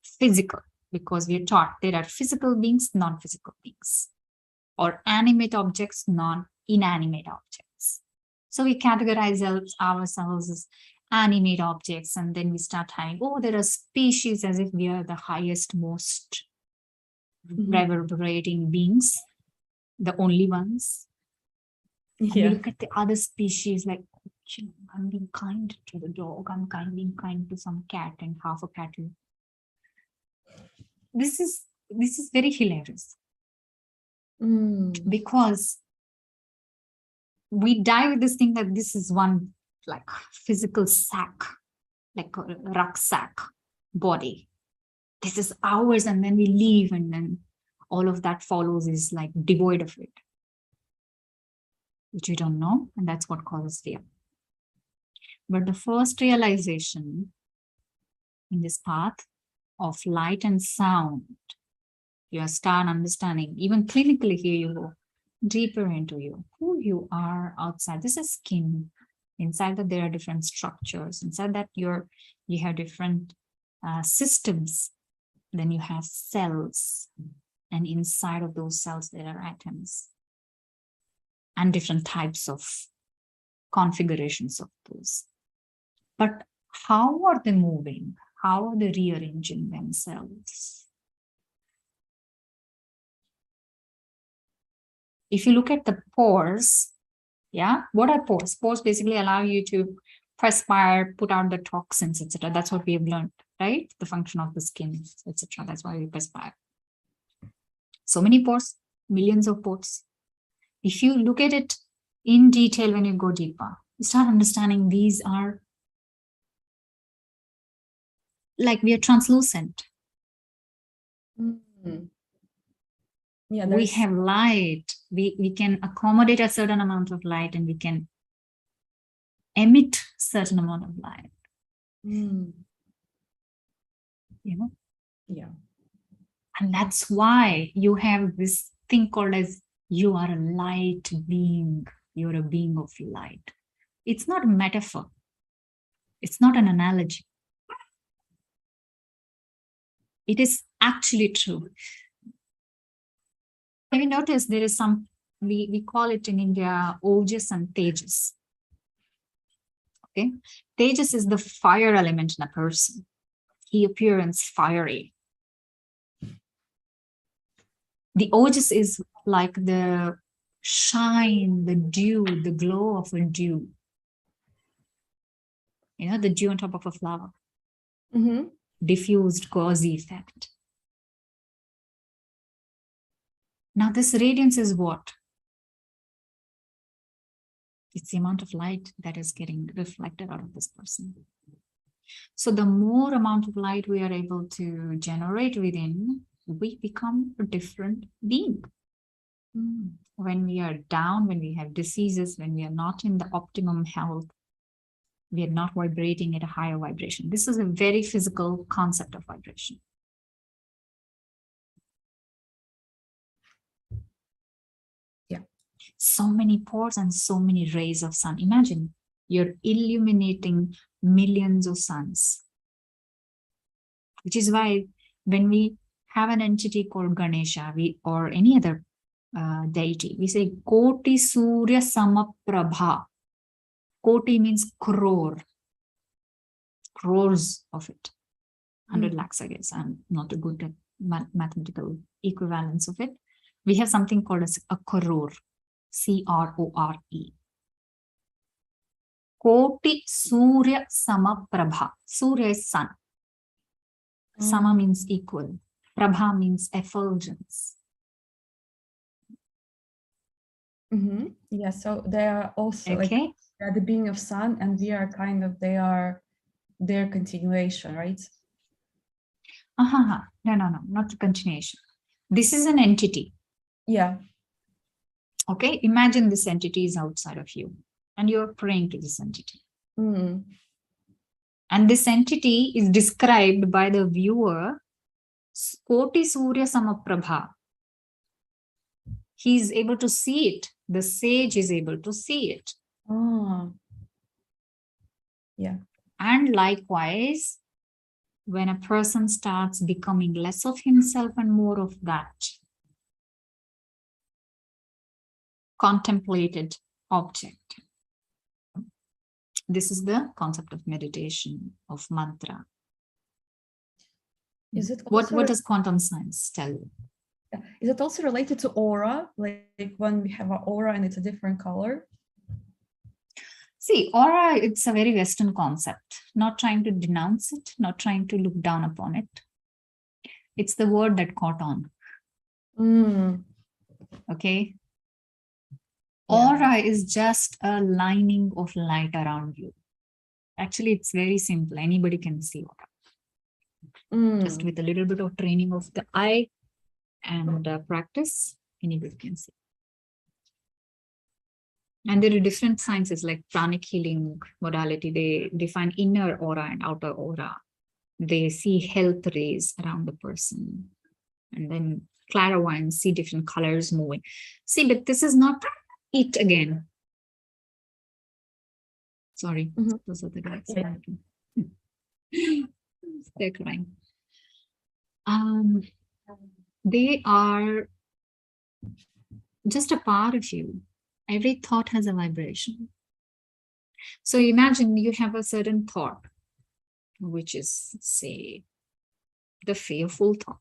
physical, because we're taught there are physical beings, non-physical beings, or animate objects, non-inanimate objects. So we categorize ourselves as animate objects, and then we start having, oh, there are species, as if we are the highest, most reverberating beings, the only ones. And we look at the other species like, I'm being kind to the dog, I'm being kind to some cat and half a cat. This is very hilarious. Because we die with this thing that this is one like physical sack, like a rucksack body. This is ours, and then we leave, and then all of that follows is like devoid of it, which we don't know, and that's what causes fear. But the first realization in this path of light and sound, you start understanding, even clinically here you go deeper into who you are outside. This is skin. Inside that there are different structures. Inside that you have different systems. Then you have cells. And inside of those cells there are atoms. And different types of configurations of those. But how are they moving? How are they rearranging themselves? If you look at the pores, yeah, what are pores? Pores basically allow you to perspire, put out the toxins, etc. That's what we have learned, right? The function of the skin, etc. That's why we perspire. So many pores, millions of pores. If you look at it in detail, when you go deeper, you start understanding these are like we are translucent. Yeah, we have light. We can accommodate a certain amount of light, and we can emit certain amount of light. Yeah. And that's why you have this thing called as you are a light being. You're a being of light. It's not a metaphor. It's not an analogy. It is actually true. Have you noticed there is some, we call it in India, Ojas and Tejas. Okay. Tejas is the fire element in a person. He appears fiery. The Ojas is like the shine, the dew, the glow of a dew. You know, the dew on top of a flower. Mm-hmm. Diffused, gauzy effect. Now, this radiance is what? It's the amount of light that is getting reflected out of this person. So the more amount of light we are able to generate within, we become a different being. When we are down, when we have diseases, when we are not in the optimum health, we are not vibrating at a higher vibration. This is a very physical concept of vibration. Yeah. So many pores and so many rays of sun. Imagine you're illuminating millions of suns. Which is why when we have an entity called Ganesha, or any other deity, we say Koti Surya Samaprabha. Koti means crore. Crores of it. 100 lakhs, I guess. I'm not a good at mathematical equivalence of it. We have something called as a crore. C-R-O-R-E. Koti Surya Samaprabha. Surya is sun. Sama means equal. Prabha means effulgence. Mm-hmm. Yeah, so they are also like Okay. they are the being of sun, and we are kind of, they are their continuation, right? No, not the continuation. This is an entity. Yeah. Okay, imagine this entity is outside of you and you're praying to this entity. Mm. And this entity is described by the viewer, Koti Surya Samaprabha. He is able to see it. The sage is able to see it. Oh. Yeah. And likewise, when a person starts becoming less of himself and more of that contemplated object. This is the concept of meditation, of mantra. Is it What also, does quantum science tell you? is it also related to aura? Like when we have an aura and it's a different color? See, aura, it's a very Western concept, not trying to denounce it, not trying to look down upon it. It's the word that caught on. Okay. Yeah. Aura is just a lining of light around you. Actually, it's very simple. Anybody can see aura. Just with a little bit of training of the eye and practice, anybody can see. And there are different sciences like pranic healing modality. They define inner aura and outer aura. They see health rays around the person. And then clairvoyance, see different colors moving. See, but this is not it again. Sorry, those are the guys. They're crying. They are just a part of you. Every thought has a vibration. So imagine you have a certain thought, which is, say, the fearful thought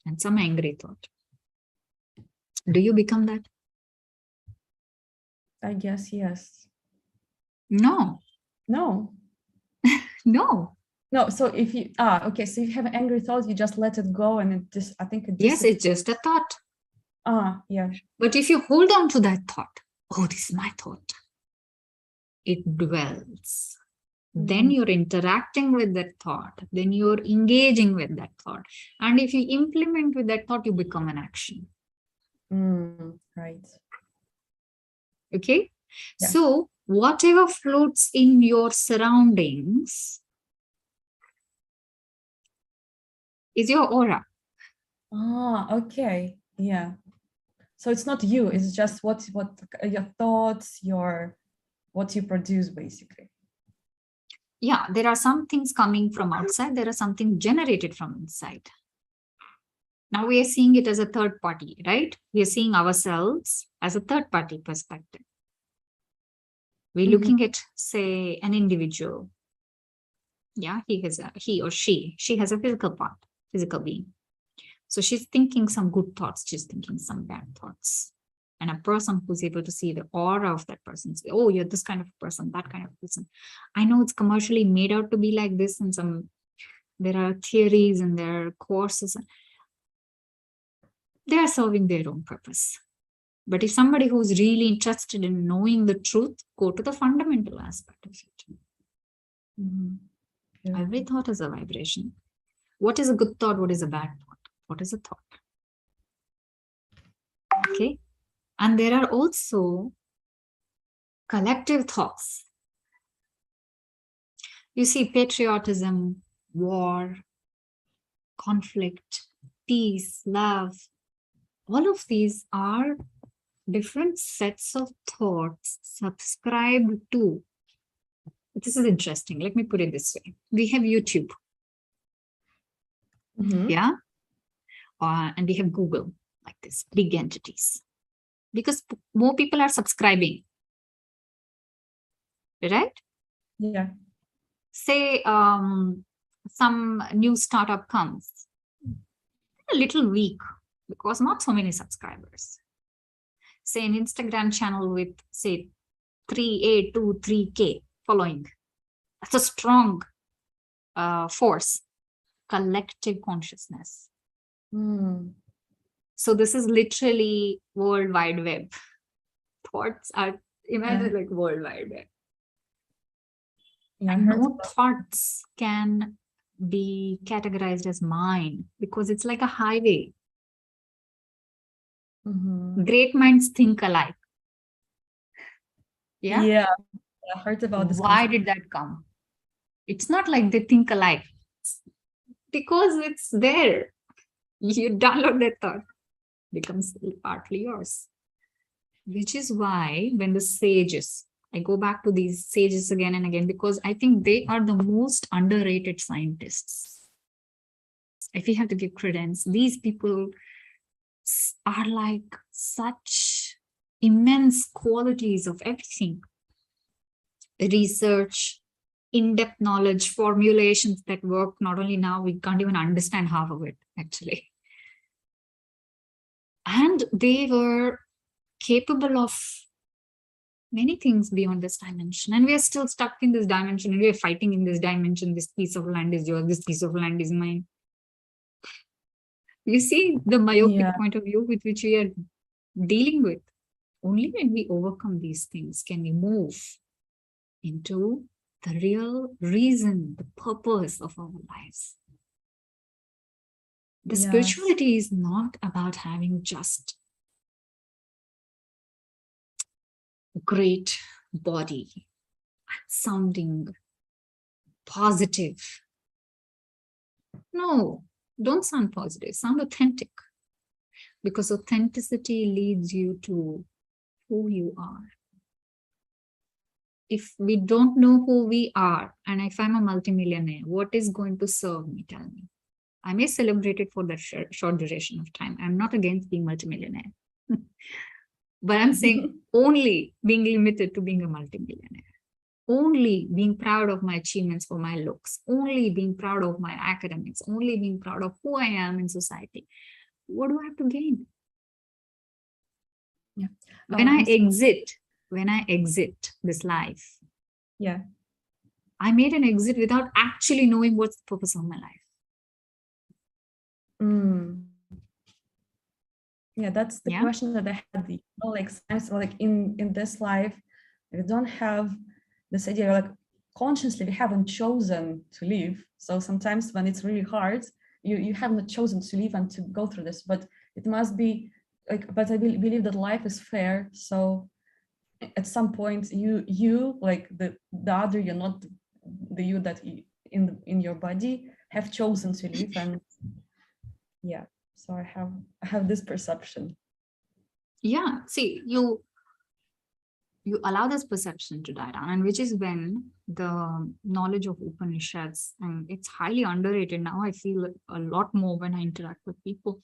and some angry thought. Do you become that? I guess, yes. No. No. No. No, so if you, okay, so if you have an angry thought, you just let it go and it just, I think it Yes, it's just a thought. Yeah. But if you hold on to that thought, oh, this is my thought, it dwells. Then you're interacting with that thought. Then you're engaging with that thought. And if you implement with that thought, you become an action. Right. Okay. Yeah. So whatever floats in your surroundings is your aura. Okay. Yeah. So it's not you, it's just what your thoughts, what you produce, basically. yeah, there are some things coming from outside, there are something generated from inside. Now we are seeing it as a third party, right? We are seeing ourselves as a third party perspective. We're looking at, say, an individual. Yeah, he or she has a physical part, physical being. So she's thinking some good thoughts, she's thinking some bad thoughts. And a person who's able to see the aura of that person, say, oh, you're this kind of person, that kind of person. I know it's commercially made out to be like this, and there are theories and there are courses. They are serving their own purpose. But if somebody who's really interested in knowing the truth, go to the fundamental aspect of it. Every thought is a vibration. What is a good thought? What is a bad thought? What is a thought? Okay. And there are also collective thoughts. You see, patriotism, war, conflict, peace, love, all of these are different sets of thoughts subscribed to. This is interesting. Let me put it this way. We have YouTube. Yeah. And we have Google, like this, big entities. Because more people are subscribing. Right? Yeah. Say some new startup comes. A little weak because not so many subscribers. Say an Instagram channel with, say, 3K following. That's a strong force. Collective consciousness. So this is literally World Wide Web. Thoughts are, imagine like World Wide Web. Yeah, and no thoughts can be categorized as mine because it's like a highway. Great minds think alike. Yeah. Yeah, I heard about this. Why did that come? It's not like they think alike. It's because it's there. You download that thought, becomes partly yours. Which is why when the sages, I go back to these sages again and again, because I think they are the most underrated scientists. If you have to give credence, these people are like such immense qualities of everything. Research, in-depth knowledge, formulations that work not only now, we can't even understand half of it, actually. And they were capable of many things beyond this dimension. And we are still stuck in this dimension, and we are fighting in this dimension. This piece of land is yours, this piece of land is mine. You see the myopic point of view with which we are dealing with. Only when we overcome these things can we move into the real reason, the purpose of our lives. The spirituality is not about having just a great body, sounding positive. No, don't sound positive, sound authentic. Because authenticity leads you to who you are. If we don't know who we are, and if I'm a multimillionaire, what is going to serve me? Tell me. I may celebrate it for that short duration of time. I'm not against being multimillionaire. But I'm saying only being limited to being a multimillionaire. Only being proud of my achievements for my looks. Only being proud of my academics. Only being proud of who I am in society. What do I have to gain? Yeah. When I exit this life, I made an exit without actually knowing what's the purpose of my life. Yeah, that's the question that I had. You know, like sometimes, like in this life, we don't have this idea, like consciously we haven't chosen to live. So sometimes when it's really hard, you have not chosen to live and to go through this, but it must be like, but I believe that life is fair. So at some point you like the other, you're not the you that in your body have chosen to live. And so I have this perception. Yeah, see, you allow this perception to die down, and which is when the knowledge of Upanishads, and it's highly underrated now. I feel a lot more when I interact with people,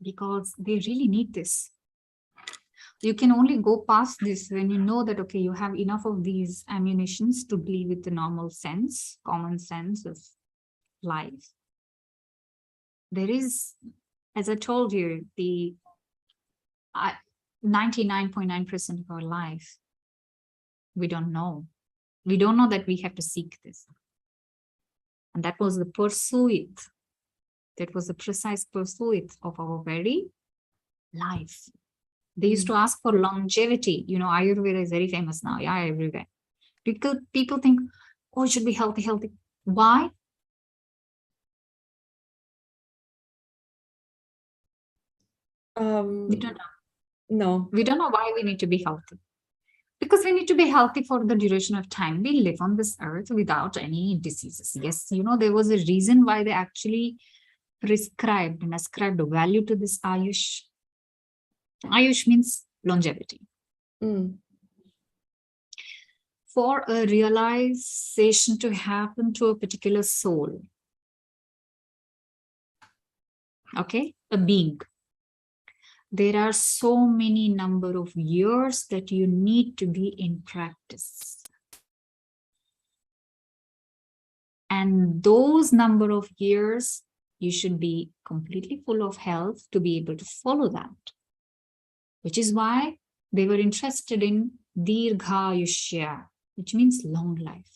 because they really need this. You can only go past this when you know that, okay, you have enough of these ammunitions to deal with the normal sense, common sense of life. There is, as I told you, the 99.9% of our life, we don't know. We don't know that we have to seek this. And that was the pursuit. That was the precise pursuit of our very life. They used to ask for longevity. You know, Ayurveda is very famous now, yeah, everywhere. People think, oh, it should be healthy, healthy. Why? We don't know. No. We don't know why we need to be healthy. Because we need to be healthy for the duration of time. We live on this earth without any diseases. Yes, you know, there was a reason why they actually prescribed and ascribed a value to this Ayush. Ayush means longevity. For a realization to happen to a particular soul, okay, a being, there are so many number of years that you need to be in practice. And those number of years, you should be completely full of health to be able to follow that. Which is why they were interested in Dirghayushya, which means long life.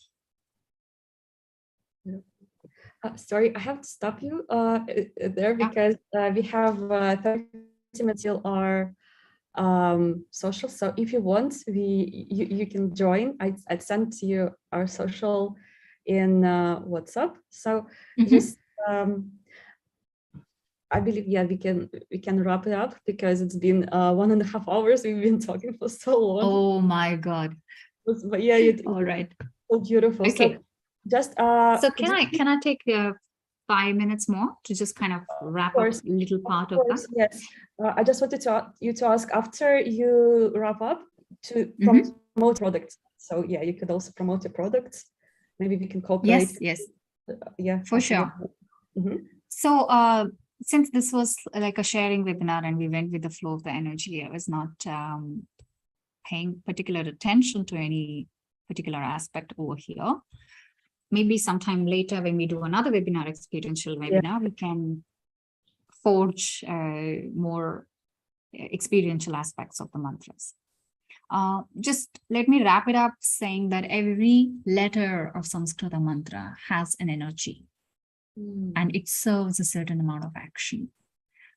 Sorry, I have to stop you there because we have 30 minutes till our social. So if you want, you can join. I'd send to you our social in WhatsApp. So just I believe, yeah, we can wrap it up because it's been 1.5 hours. We've been talking for so long. Oh my God. But yeah, All right. So beautiful. Okay. So just so can I take 5 minutes more to just kind of wrap up a little part of that? Yes. I just wanted you to ask after you wrap up to promote products. So yeah, you could also promote your products. Maybe we can cooperate. Yes. Yeah, for sure. So since this was like a sharing webinar and we went with the flow of the energy, I was not paying particular attention to any particular aspect over here. Maybe sometime later when we do another webinar, experiential webinar, we can forge more experiential aspects of the mantras. Just let me wrap it up saying that every letter of Sanskrita mantra has an energy and it serves a certain amount of action.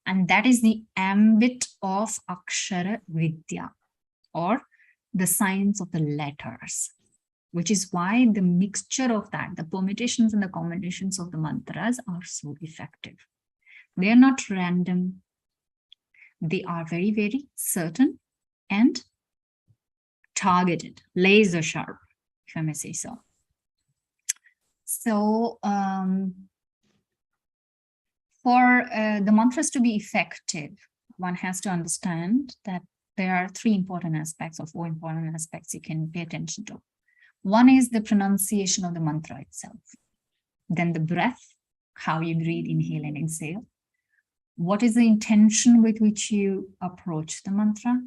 And that is the ambit of Akshara Vidya, or the science of the letters, which is why the mixture of that, the permutations and the combinations of the mantras are so effective. They are not random. They are very, very certain and targeted, laser sharp, if I may say so. So for the mantras to be effective, one has to understand that there are 3 important aspects or 4 important aspects you can pay attention to. One is the pronunciation of the mantra itself. Then the breath, how you breathe, inhale and exhale. What is the intention with which you approach the mantra?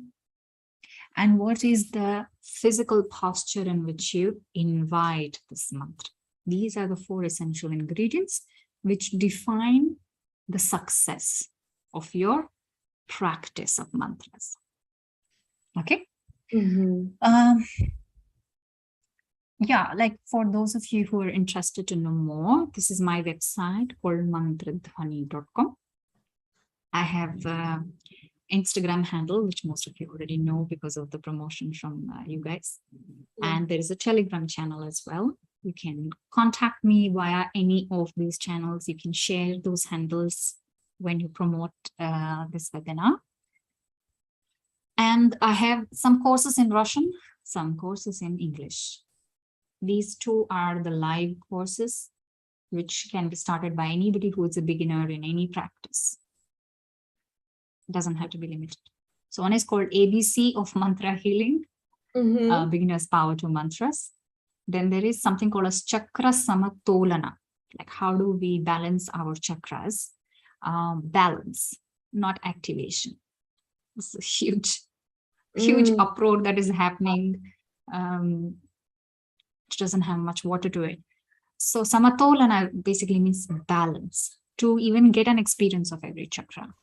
And what is the physical posture in which you invite this mantra? These are the 4 essential ingredients which define the success of your practice of mantras. Okay? Yeah, like for those of you who are interested to know more, this is my website called mantradhwani.com. I have Instagram handle, which most of you already know because of the promotion from you guys. And there is a Telegram channel as well. You can contact me via any of these channels. You can share those handles when you promote this webinar. And I have some courses in Russian, some courses in English. These 2 are the live courses, which can be started by anybody who is a beginner in any practice. It doesn't have to be limited. So one is called ABC of mantra healing, beginner's power to mantras. Then there is something called as chakra samatolana. Like how do we balance our chakras? Balance, not activation. It's a huge uproar that is happening. It doesn't have much water to it. So samatolana basically means balance, to even get an experience of every chakra.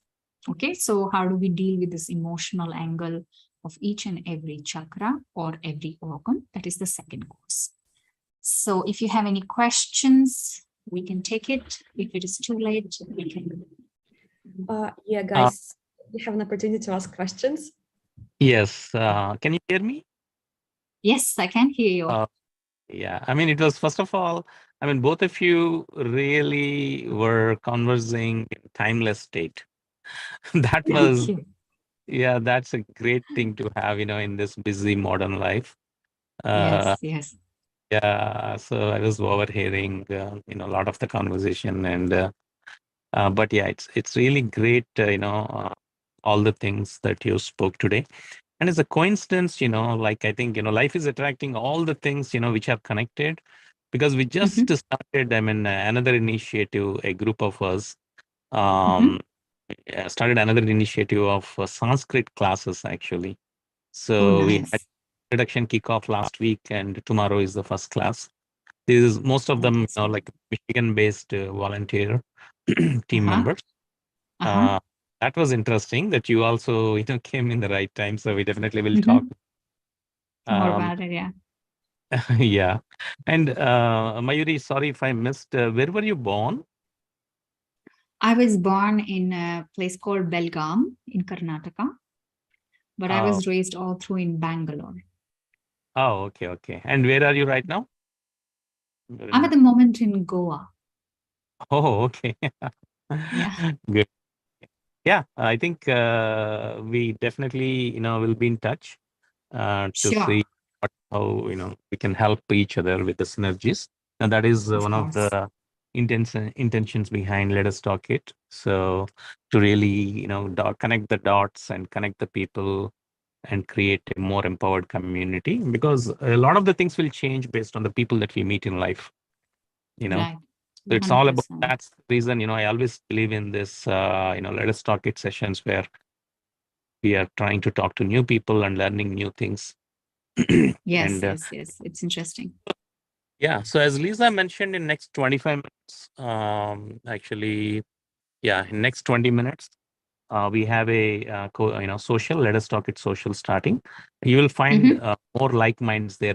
Okay, so how do we deal with this emotional angle of each and every chakra or every organ? That is the second course. So if you have any questions, we can take it. If it is too late, we can. Yeah, guys, you have an opportunity to ask questions. Yes. Can you hear me? Yes, I can hear you. Yeah. I mean, it was, first of all, I mean, both of you really were conversing in timeless state. That was, yeah, that's a great thing to have, in this busy modern life. Yes. Yeah. So I was overhearing, a lot of the conversation, and but yeah, it's really great, all the things that you spoke today. And it's a coincidence, like I think, life is attracting all the things, which are connected, because we just started, I mean, another initiative, a group of us started another initiative of Sanskrit classes, actually. So we had introduction kickoff last week, and tomorrow is the first class. This is most of them, like Michigan-based volunteer team members. That was interesting that you also, came in the right time. So we definitely will talk more about it. Yeah. Yeah. And Mayuri, sorry if I missed, where were you born? I was born in a place called Belgaum in Karnataka, but I was raised all through in Bangalore. Oh, okay. And where are you right now? I'm at the moment in Goa. Oh, okay. Yeah. Good. Yeah, I think we definitely, will be in touch to see how, we can help each other with the synergies. And that is one of the intentions behind Let Us Talk It. So to really, connect the dots and connect the people and create a more empowered community, because a lot of the things will change based on the people that we meet in life. Right. So it's all about, that's the reason, I always believe in this, Let Us Talk It sessions where we are trying to talk to new people and learning new things. Yes. It's interesting. Yeah. So as Lisa mentioned, in next 25 minutes, actually, yeah, in next 20 minutes, we have a social. Let Us Talk It social starting. You will find more like minds there